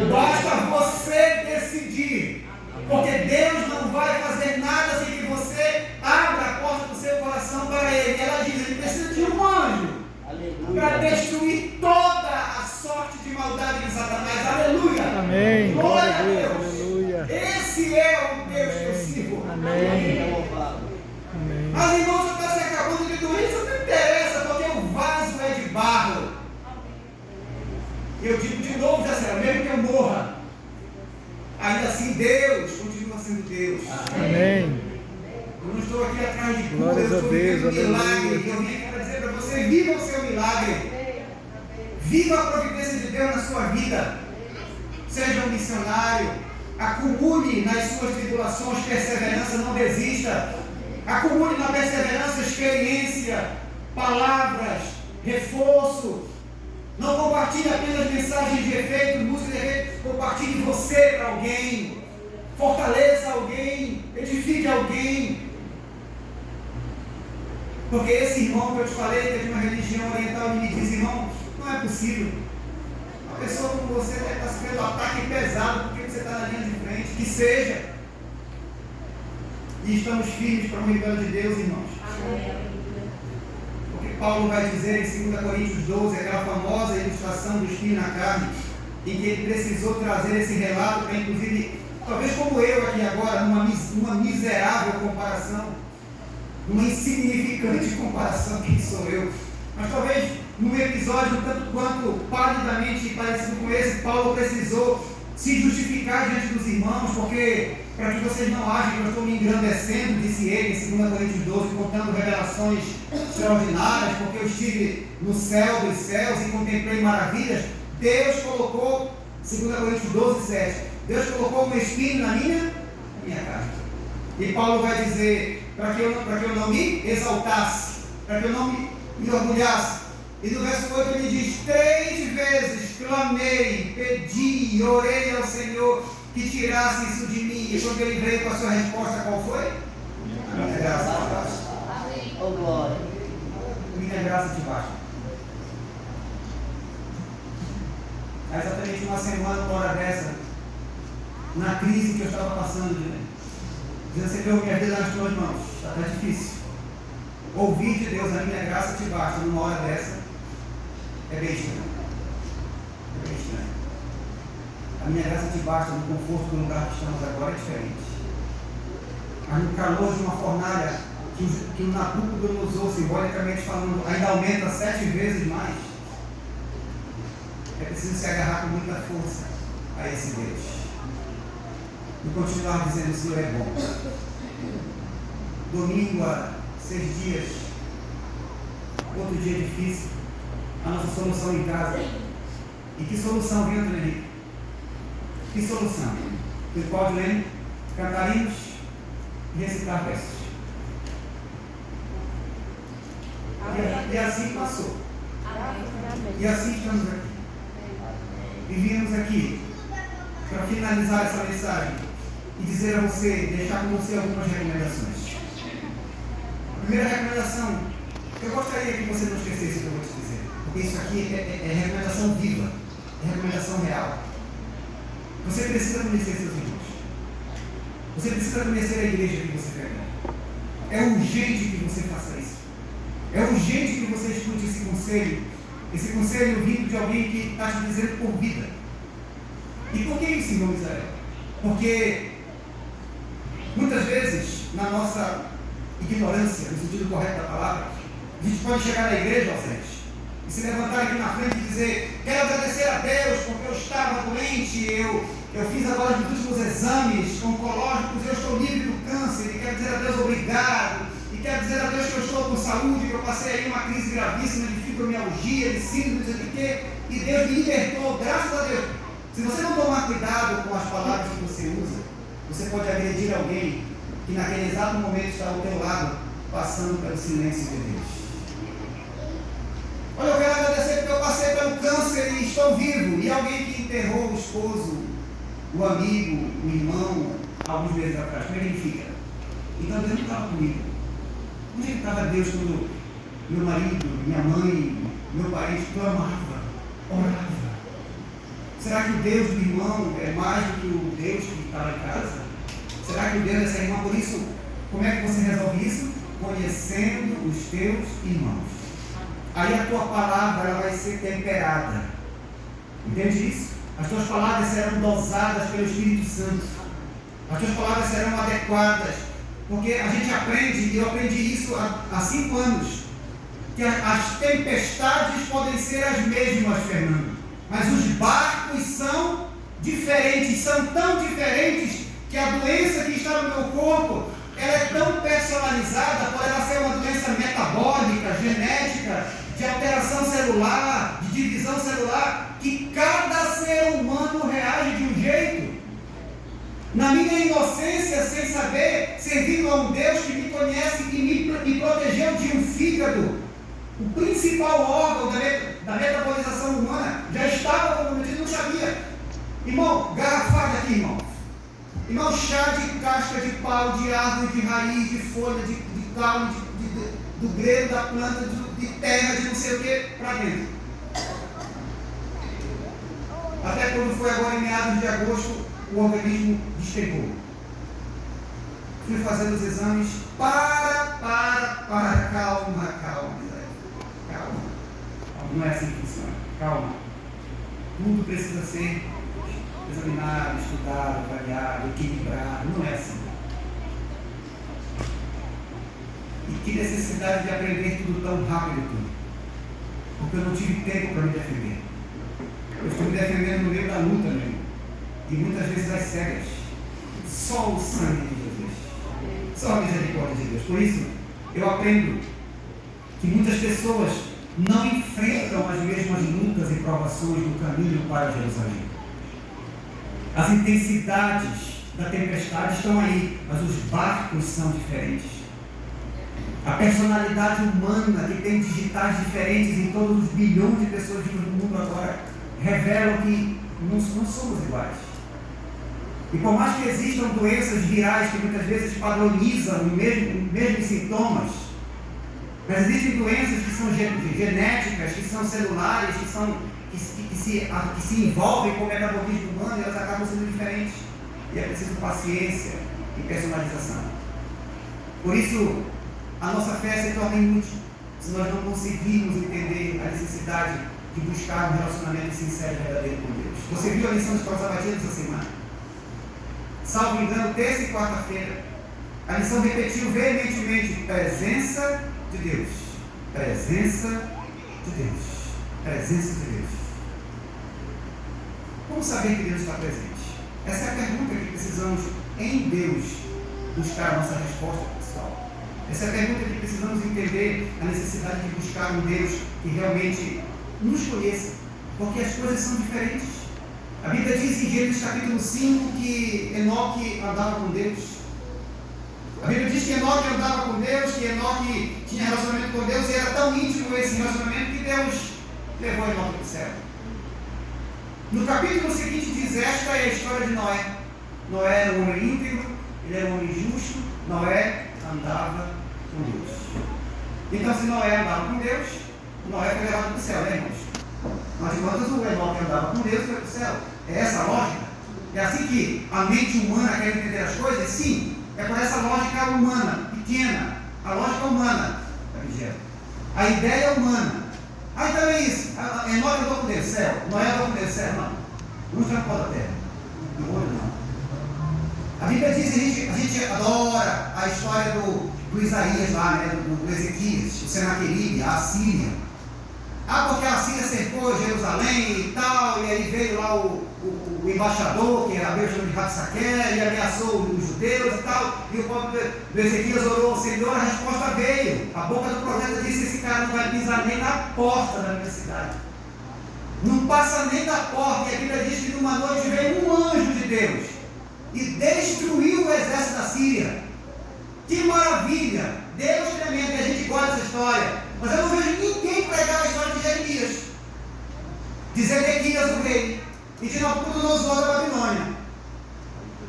Basta você decidir, porque Deus não vai fazer nada sem que você abra a porta do seu coração para Ele. Ela diz, Ele precisa de um anjo para destruir toda a sorte de maldade de Satanás. Aleluia! Amém. Glória a Deus! Aleluia. Esse é o Deus que eu sirvo. Amém. Amém. Mas irmãos, você está se acabando de tudo isso, não interessa, porque o vaso é de barro. Eu digo de novo, Jacé, mesmo que eu morra, ainda assim Deus continua sendo Deus. Amém. Eu não estou aqui atrás de cura, Glórias eu a estou Deus, vivendo um milagre. aleluia. Eu vim aqui para dizer para você, viva o seu milagre. Viva a providência de Deus na sua vida. Seja um missionário. Acumule nas suas tribulações perseverança, não desista. Acumule na perseverança experiência, palavras, reforço. Não compartilhe apenas mensagens de efeito, música de efeito. Compartilhe você para alguém. Fortaleça alguém. Edifique alguém. Porque esse irmão que eu te falei, que é de uma religião oriental, ele me diz, irmão, não é possível. Uma pessoa como você deve estar sofrendo um ataque pesado porque você está na linha de frente. Que seja. E estamos firmes para o reino de Deus, irmãos. Porque Paulo vai dizer em 2 Coríntios 12, aquela famosa ilustração do espinho na carne, em que ele precisou trazer esse relato para, inclusive, talvez como eu aqui agora, numa miserável comparação, numa insignificante comparação, quem sou eu? Mas talvez num episódio tanto quanto palidamente parecido com esse, Paulo precisou se justificar diante dos irmãos, porque para que vocês não achem que eu estou me engrandecendo, disse ele em 2 Coríntios 12, contando revelações extraordinárias, porque eu estive no céu dos céus e contemplei maravilhas. Deus colocou, 2 Coríntios 12, 7, Deus colocou um espinho na minha carne. E Paulo vai dizer, para que eu não me exaltasse, para que eu não me orgulhasse. E no verso 8 ele diz: 3 vezes clamei, pedi, orei ao Senhor que tirasse isso de mim. E quando ele veio com a sua resposta, qual foi? A minha graça te basta. Oh, glória. Minha graça te basta. Há exatamente uma semana, uma hora dessa, na crise que eu estava passando, dizendo: Senhor, minha vida nas tuas mãos, está difícil. Ouvir de Deus: a minha graça te basta, numa hora dessa, é bem estranho. É bem estranho. A minha graça te basta no conforto do lugar que estamos agora, é diferente. Mas no calor de uma fornalha que o Nabucodonosor, simbolicamente falando, ainda aumenta 7 vezes mais, é preciso se agarrar com muita força a esse Deus e continuar dizendo: o Senhor é bom. Domingo há 6 dias, outro dia difícil, a nossa solução em casa. E que solução, viu, Antônio Henrique? Que solução? Ele pode ler, cantar hinos e recitar versos. E assim passou. E assim estamos aqui. E viemos aqui para finalizar essa mensagem e dizer a você, deixar com você algumas recomendações. A primeira recomendação, eu gostaria que você não esquecesse o que eu vou te dizer, porque isso aqui é recomendação viva, é recomendação real. Você precisa conhecer seus irmãos. Você precisa conhecer a igreja que você frequenta. É urgente que você faça isso. É urgente que você escute esse conselho vindo de alguém que está te dizendo por vida. E por que isso, irmão Israel? Porque muitas vezes, na nossa ignorância, no sentido correto da palavra, a gente pode chegar na igreja, gente, e se levantar aqui na frente e dizer: quero agradecer a Deus porque eu estava doente, eu fiz agora os últimos exames oncológicos, eu estou livre do câncer, e quero dizer a Deus obrigado, e quero dizer a Deus que eu estou com saúde, que eu passei aí uma crise gravíssima de fibromialgia, de síndrome, não sei o quê, e Deus me libertou, graças a Deus. Se você não tomar cuidado com as palavras que você usa, você pode agredir alguém que naquele exato momento está ao teu lado, passando pelo silêncio de Deus. Olha, eu quero agradecer porque eu passei pelo câncer e estou vivo. E alguém que enterrou o esposo, o amigo, o irmão, alguns meses atrás, como é que ele fica? Então Deus não estava comigo. Onde é que estava Deus quando meu marido, minha mãe, meu parente, que eu amava, orava? Será que o Deus do irmão é mais do que o Deus que está lá em casa? Será que o Deus dessa irmã? Por isso, como é que você resolve isso? Conhecendo os teus irmãos. Aí a tua palavra ela vai ser temperada. Entende isso? As tuas palavras serão dosadas pelo Espírito Santo. As tuas palavras serão adequadas. Porque a gente aprende, e eu aprendi isso há 5 anos, que as tempestades podem ser as mesmas, Fernando. Mas os barcos são diferentes, são tão diferentes que a doença que está no meu corpo, ela é tão personalizada, por ela ser uma doença metabólica, genética, de alteração celular, de divisão celular, que cada ser humano reage de um jeito. Na minha inocência, sem saber, servindo a um Deus que me conhece e me protegeu de um fígado, o principal órgão da metabolização humana, já estava comprometido, não sabia. Irmão, garrafada aqui, irmão. Irmão, chá de casca de pau, de árvore, de raiz, de folha, de caule, do grelo da planta, de terra, de não sei o que, para dentro. Até quando foi agora em meados de agosto, o organismo despencou. Fui fazendo os exames, calma, calma. Não é assim que funciona, calma. Tudo precisa ser examinado, estudado, avaliado, equilibrado, não é assim. E que necessidade de aprender tudo tão rápido tudo. porque eu não tive tempo para me defender. Eu estou me defendendo no meio da luta mesmo. E muitas vezes às cegas. Só o sangue de Jesus. Só a misericórdia de Deus. Por isso, eu aprendo que muitas pessoas não enfrentam as mesmas lutas e provações no caminho para Jerusalém. As intensidades da tempestade estão aí, mas os barcos são diferentes. A personalidade humana, que tem digitais diferentes em todos os bilhões de pessoas no mundo agora, revelam que não somos iguais. E por mais que existam doenças virais que muitas vezes padronizam os mesmos sintomas, mas existem doenças que são genéticas, que são celulares, que se envolvem com o metabolismo humano, e elas acabam sendo diferentes. E é preciso paciência e personalização. Por isso, a nossa fé se torna inútil se nós não conseguirmos entender a necessidade de buscar um relacionamento sincero e verdadeiro com Deus. Você viu a lição de escola sabatina essa semana? Salvo engano, terça e quarta-feira, a lição repetiu veementemente: presença de Deus, presença de Deus, presença de Deus. Como saber que Deus está presente? Essa é a pergunta que precisamos, em Deus, buscar a nossa resposta pessoal. Essa é a pergunta que precisamos entender, a necessidade de buscar um Deus que realmente nos conheça, porque as coisas são diferentes. A Bíblia diz em Gênesis capítulo 5 que Enoque andava com Deus. A Bíblia diz que Enoque andava com Deus, que Enoque tinha relacionamento com Deus, e era tão íntimo esse relacionamento que Deus levou Enoque para o céu. No capítulo seguinte diz: esta é a história de Noé. Noé era um homem íntegro, ele era um homem justo, Noé andava com Deus. Então, se Noé andava com Deus, Noé foi levado para o céu, né, irmãos? Afinal de contas, o Enoque andava com Deus e foi para o céu. É essa a lógica? É assim que a mente humana quer entender as coisas? Sim, é por essa lógica humana, pequena, a lógica humana, a ideia humana. Então é isso, Enoque andou com Deus, céu, Noé andou com Deus, céu, não. Um está fora da terra, no olho não. A Bíblia diz, a gente adora a história do Isaías lá, né, do Ezequias, o Senaqueribe, a Assíria. Porque a Assíria cercou Jerusalém e tal, e aí veio lá o embaixador, que era mesmo de Rabsaque, e ameaçou os judeus e tal, e o povo do Ezequias orou ao Senhor, a resposta veio. A boca do profeta disse: esse cara não vai pisar nem na porta da minha cidade. Não passa nem da porta. E a Bíblia diz que numa noite veio um anjo de Deus e destruiu o exército da Síria. Que maravilha! Deus tremendo, e a gente gosta dessa história. Mas eu não vejo ninguém pregar a história de Jeremias, de Zedequias, o rei, e de Nabucodonosor da Babilônia.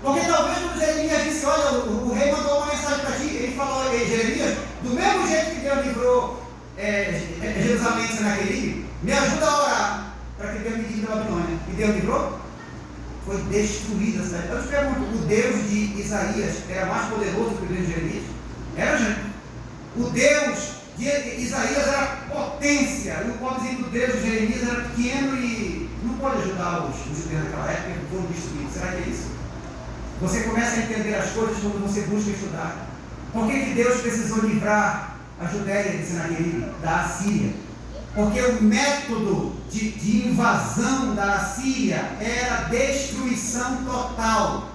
Porque talvez quando Jeremias disse: olha, o rei mandou uma mensagem para ti, ele falou: Jeremias, do mesmo jeito que Deus livrou Jerusalém de Senaqueribe, me ajuda a orar para que Deus me livre da Babilônia. E Deus livrou? Foi destruída a cidade. Eu te pergunto: o Deus de Isaías era mais poderoso que o Deus de Jeremias? Era, gente. O Deus de Isaías era potência, e o pobrezinho do Deus de Jeremias era pequeno e não pode ajudar os judeus naquela época, que foram destruídos. Será que é isso? Você começa a entender as coisas quando você busca estudar. Por que Deus precisou livrar a Judéia de Senaqueribe, da Assíria? Porque o método de invasão da Assíria era destruição total.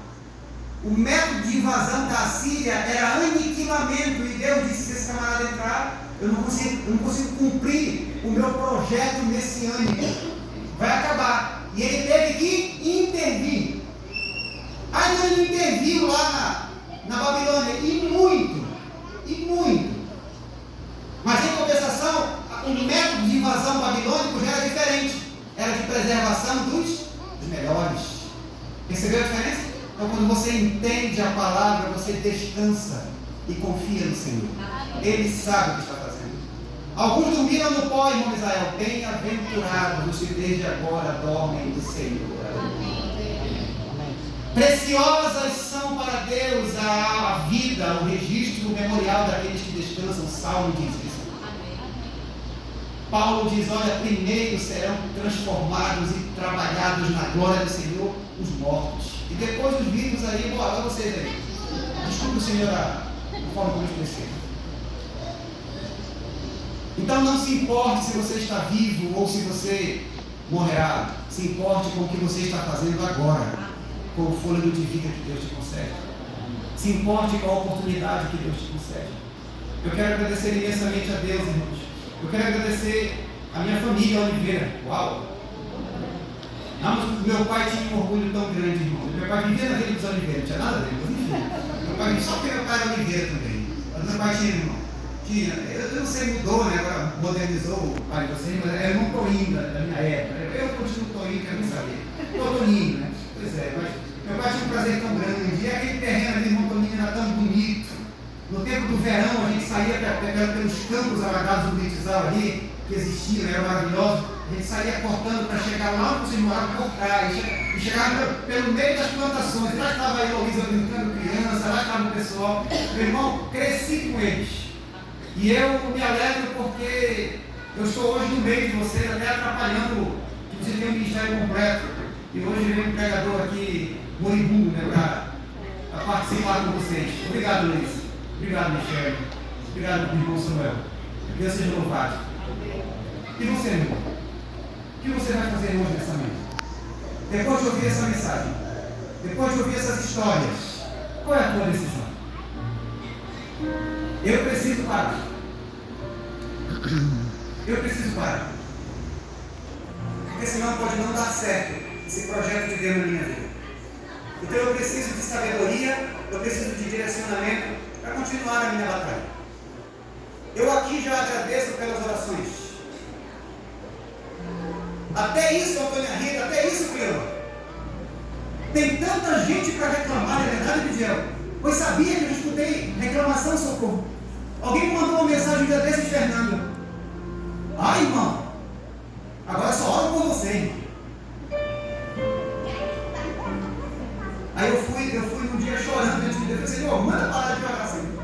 O método de invasão da Assíria era aniquilamento, e Deus disse: se esse camarada entrar, eu não consigo cumprir o meu projeto messiânico, vai acabar. E ele teve que intervir. Então ele interviu lá na Babilônia, e muito. Mas em compensação, o método de invasão babilônico já era diferente, era de preservação dos melhores. Percebeu a diferença? Então, quando você entende a palavra, você descansa e confia no Senhor. Ele sabe o que está fazendo. Alguns dormiram no pó, irmão de Israel. Bem-aventurados os que desde agora dormem no Senhor. Preciosas são para Deus a vida, o registro, o memorial daqueles que descansam. Salmo diz isso. Paulo diz: olha, primeiro serão transformados e trabalhados na glória do Senhor os mortos. E depois os vivos aí, bora vocês aí. Desculpe o Senhor a forma como eu expressei. Então não se importe se você está vivo ou se você morrerá. Se importe com o que você está fazendo agora, com o fôlego de vida que Deus te concede. Se importe com a oportunidade que Deus te concede. Eu quero agradecer imensamente a Deus, irmãos. Eu quero agradecer a minha família Oliveira. Uau! Meu pai tinha um orgulho tão grande, irmão. Meu pai vivia na Vila dos Oliveira, não tinha nada a ver, mas enfim. Meu pai, só porque meu pai era Oliveira também. Mas meu pai tinha, irmão. Eu não sei, mudou, né? Agora modernizou o pai de vocês, mas era irmão Toninho da minha época. Eu continuo Toninho, quero nem saber. Toninho, né? Pois é, mas meu pai tinha um prazer tão grande. Um dia aquele terreno ali, irmão Toninho, era tão bonito. No tempo do verão, a gente saía pelos campos alagados do Bitizal ali, que existiam, era maravilhoso. A gente saía cortando para chegar lá onde vocês moravam, cortar. E chegava pelo meio das plantações. Lá estava a Heloísa brincando criança, lá estava o pessoal. Meu irmão, cresci com eles. E eu me alegro porque eu estou hoje no meio de vocês, até atrapalhando que você tenha um ministério completo. E hoje vem um pregador aqui, moribundo, né, para participar com vocês. Obrigado, Luiz. Obrigado, Michele. Obrigado, irmão Samuel. Deus seja louvado. E você, meu irmão? O que você vai fazer hoje nessa manhã? Depois de ouvir essa mensagem, depois de ouvir essas histórias, qual é a tua decisão? Eu preciso parar. Eu preciso parar. Porque senão pode não dar certo esse projeto de Deus na minha vida. Então eu preciso de sabedoria, eu preciso de direcionamento para continuar a minha batalha. Eu aqui já agradeço pelas orações. Até isso, Antônia Rita, até isso, Cleo. Tem tanta gente para reclamar, é verdade, Midiel? Pois sabia que eu escutei reclamação, socorro. Alguém me mandou uma mensagem um dia desses, Fernando. Ai, irmão, agora só oro por você, irmão. Aí eu fui num dia chorando antes de Deus. Eu falei, Senhor, manda parar de orar, Senhor.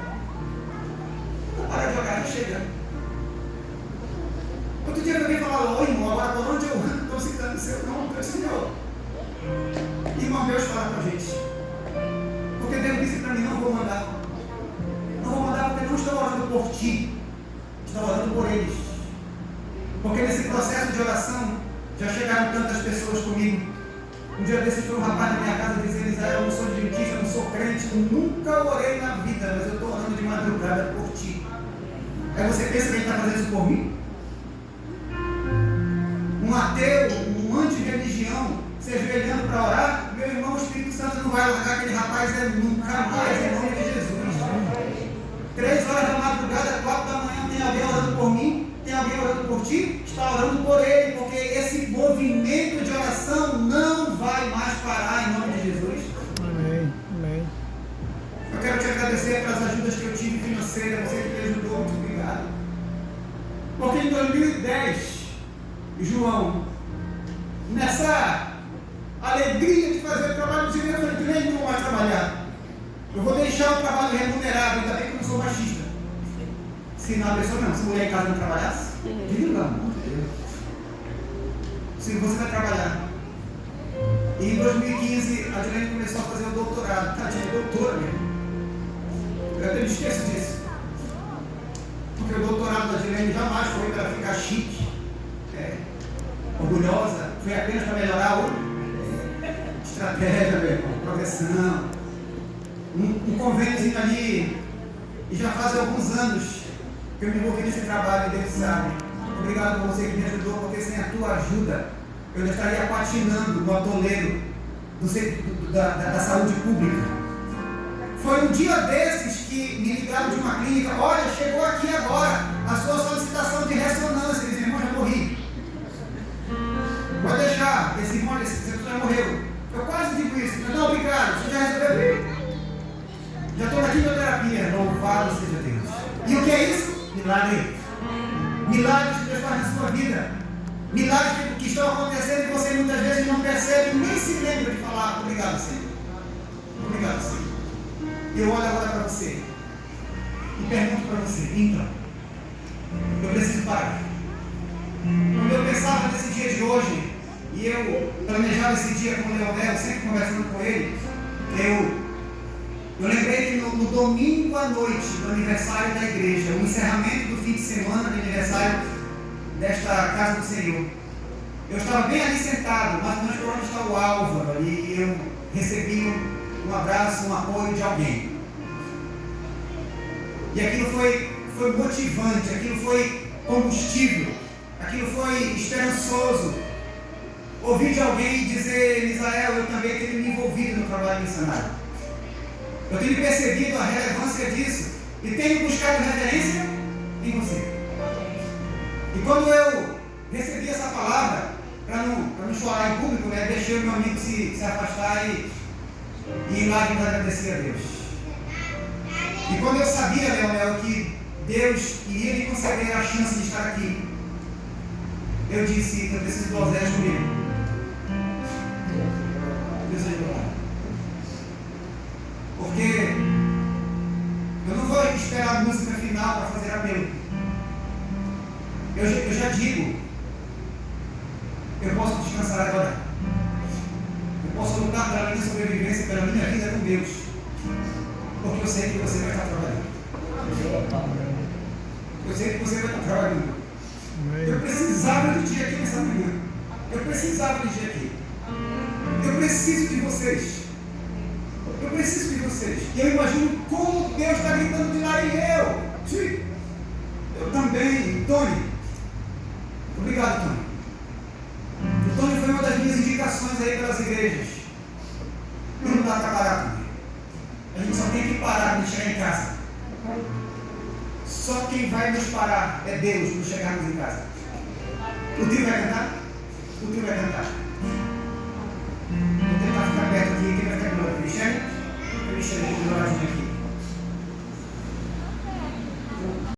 Manda parar de orar, chega. Outro dia alguém falou, oi, irmão, agora por onde eu ando? Estou citando o seu nome. Eu disse, Senhor. Irmão, Deus fala com a gente. Porque Deus disse para mim, não vou mandar. Não vou mandar porque não estou orando por ti. Estou orando por eles. Porque nesse processo de oração, já chegaram tantas pessoas comigo. Um dia desses foi um rapaz na minha casa dizendo, Isaías, eu não sou adventista, eu não sou crente, eu nunca orei na vida, mas eu estou orando de madrugada por ti. Aí você pensa que ele está fazendo isso por mim? Um ateu, um anti-religião, se ajoelhando para orar, meu irmão, o Espírito Santo não vai largar aquele rapaz nunca mais, em nome de Jesus. 3 horas da madrugada, 4 da manhã, tem alguém orando por mim, tem alguém orando por ti, está orando por ele, porque esse movimento de oração não vai mais parar, em nome de Jesus. Amém. Amém. Eu quero te agradecer pelas ajudas que eu tive financeiras, você que me ajudou, muito obrigado. Porque em 2010, João, nessa alegria de fazer o trabalho de Deus, eu falei, nem vou mais trabalhar. Eu vou deixar o trabalho remunerado, ainda bem que eu não sou machista. Se não, a pessoa não, se mulher em casa não trabalhasse, diga, amor de Deus. Se você vai trabalhar. E em 2015, a Dilene começou a fazer o doutorado. Tadinha, doutora mesmo. Eu até me esqueço disso. Porque o doutorado da Dilene jamais foi para ficar chique, orgulhosa, foi apenas para melhorar o estratégia, meu irmão, progressão. Um convêniozinho ali, e já faz alguns anos que eu me envolvi nesse trabalho, e Deus sabe. Obrigado por você que me ajudou, porque sem a tua ajuda, eu já estaria patinando no atoleiro da saúde pública. Foi um dia desses que me ligaram de uma clínica, olha, chegou aqui agora a sua solicitação de ressonância, esse irmão já morri. Pode deixar, esse irmão já morreu. Eu quase digo isso, não, obrigado, você já recebeu? Já estou na quimioterapia, louvado seja Deus. E o que é isso? Milagre. Milagres que Deus faz na sua vida. Milagres que estão acontecendo e você muitas vezes não percebe, nem se lembra de falar, obrigado, Senhor. Obrigado, Senhor. E eu olho agora para você e pergunto para você, então, eu preciso parar. Quando eu pensava nesse dia de hoje, e eu planejava esse dia com o Leonel, sempre conversando com ele, Eu lembrei que no domingo à noite do aniversário da igreja, o encerramento do fim de semana do aniversário desta casa do Senhor, eu estava bem ali sentado, mais ou menos por onde está o Álvaro ali, e eu recebi um abraço, um apoio de alguém. E aquilo foi motivante, aquilo foi combustível, aquilo foi esperançoso. Ouvir de alguém dizer: Misael, eu também tenho me envolvido no trabalho missionário. Eu tenho percebido a relevância disso e tenho buscado referência em você. E quando eu recebi essa palavra, para não chorar em público, né, deixei o meu amigo se afastar e ir lá e agradecer a Deus. E quando eu sabia, Leonel, que Deus iria me conceder a chance de estar aqui, eu disse: eu preciso do Osés comigo. Porque eu não vou esperar a música final para fazer apelo. Eu já digo: eu posso descansar agora. Eu posso lutar pela minha sobrevivência, pela minha vida com Deus. Porque eu sei que você vai estar trabalhando. Eu sei que você vai estar trabalhando. Eu precisava de ti aqui nessa manhã. Eu precisava de ti aqui. Eu preciso de vocês. Eu preciso de vocês. E eu imagino como Deus está gritando de lá, e eu também. Tony. Obrigado, Tony. O Tony foi uma das minhas indicações aí pelas igrejas. E não dá para parar, Tony. A gente só tem que parar quando chegar em casa. Só quem vai nos parar é Deus quando chegarmos em casa. O tio vai cantar? O tio vai cantar. Vou tentar ficar perto aqui. Quem vai ficar do lado? Michele? Michele, do lado aqui.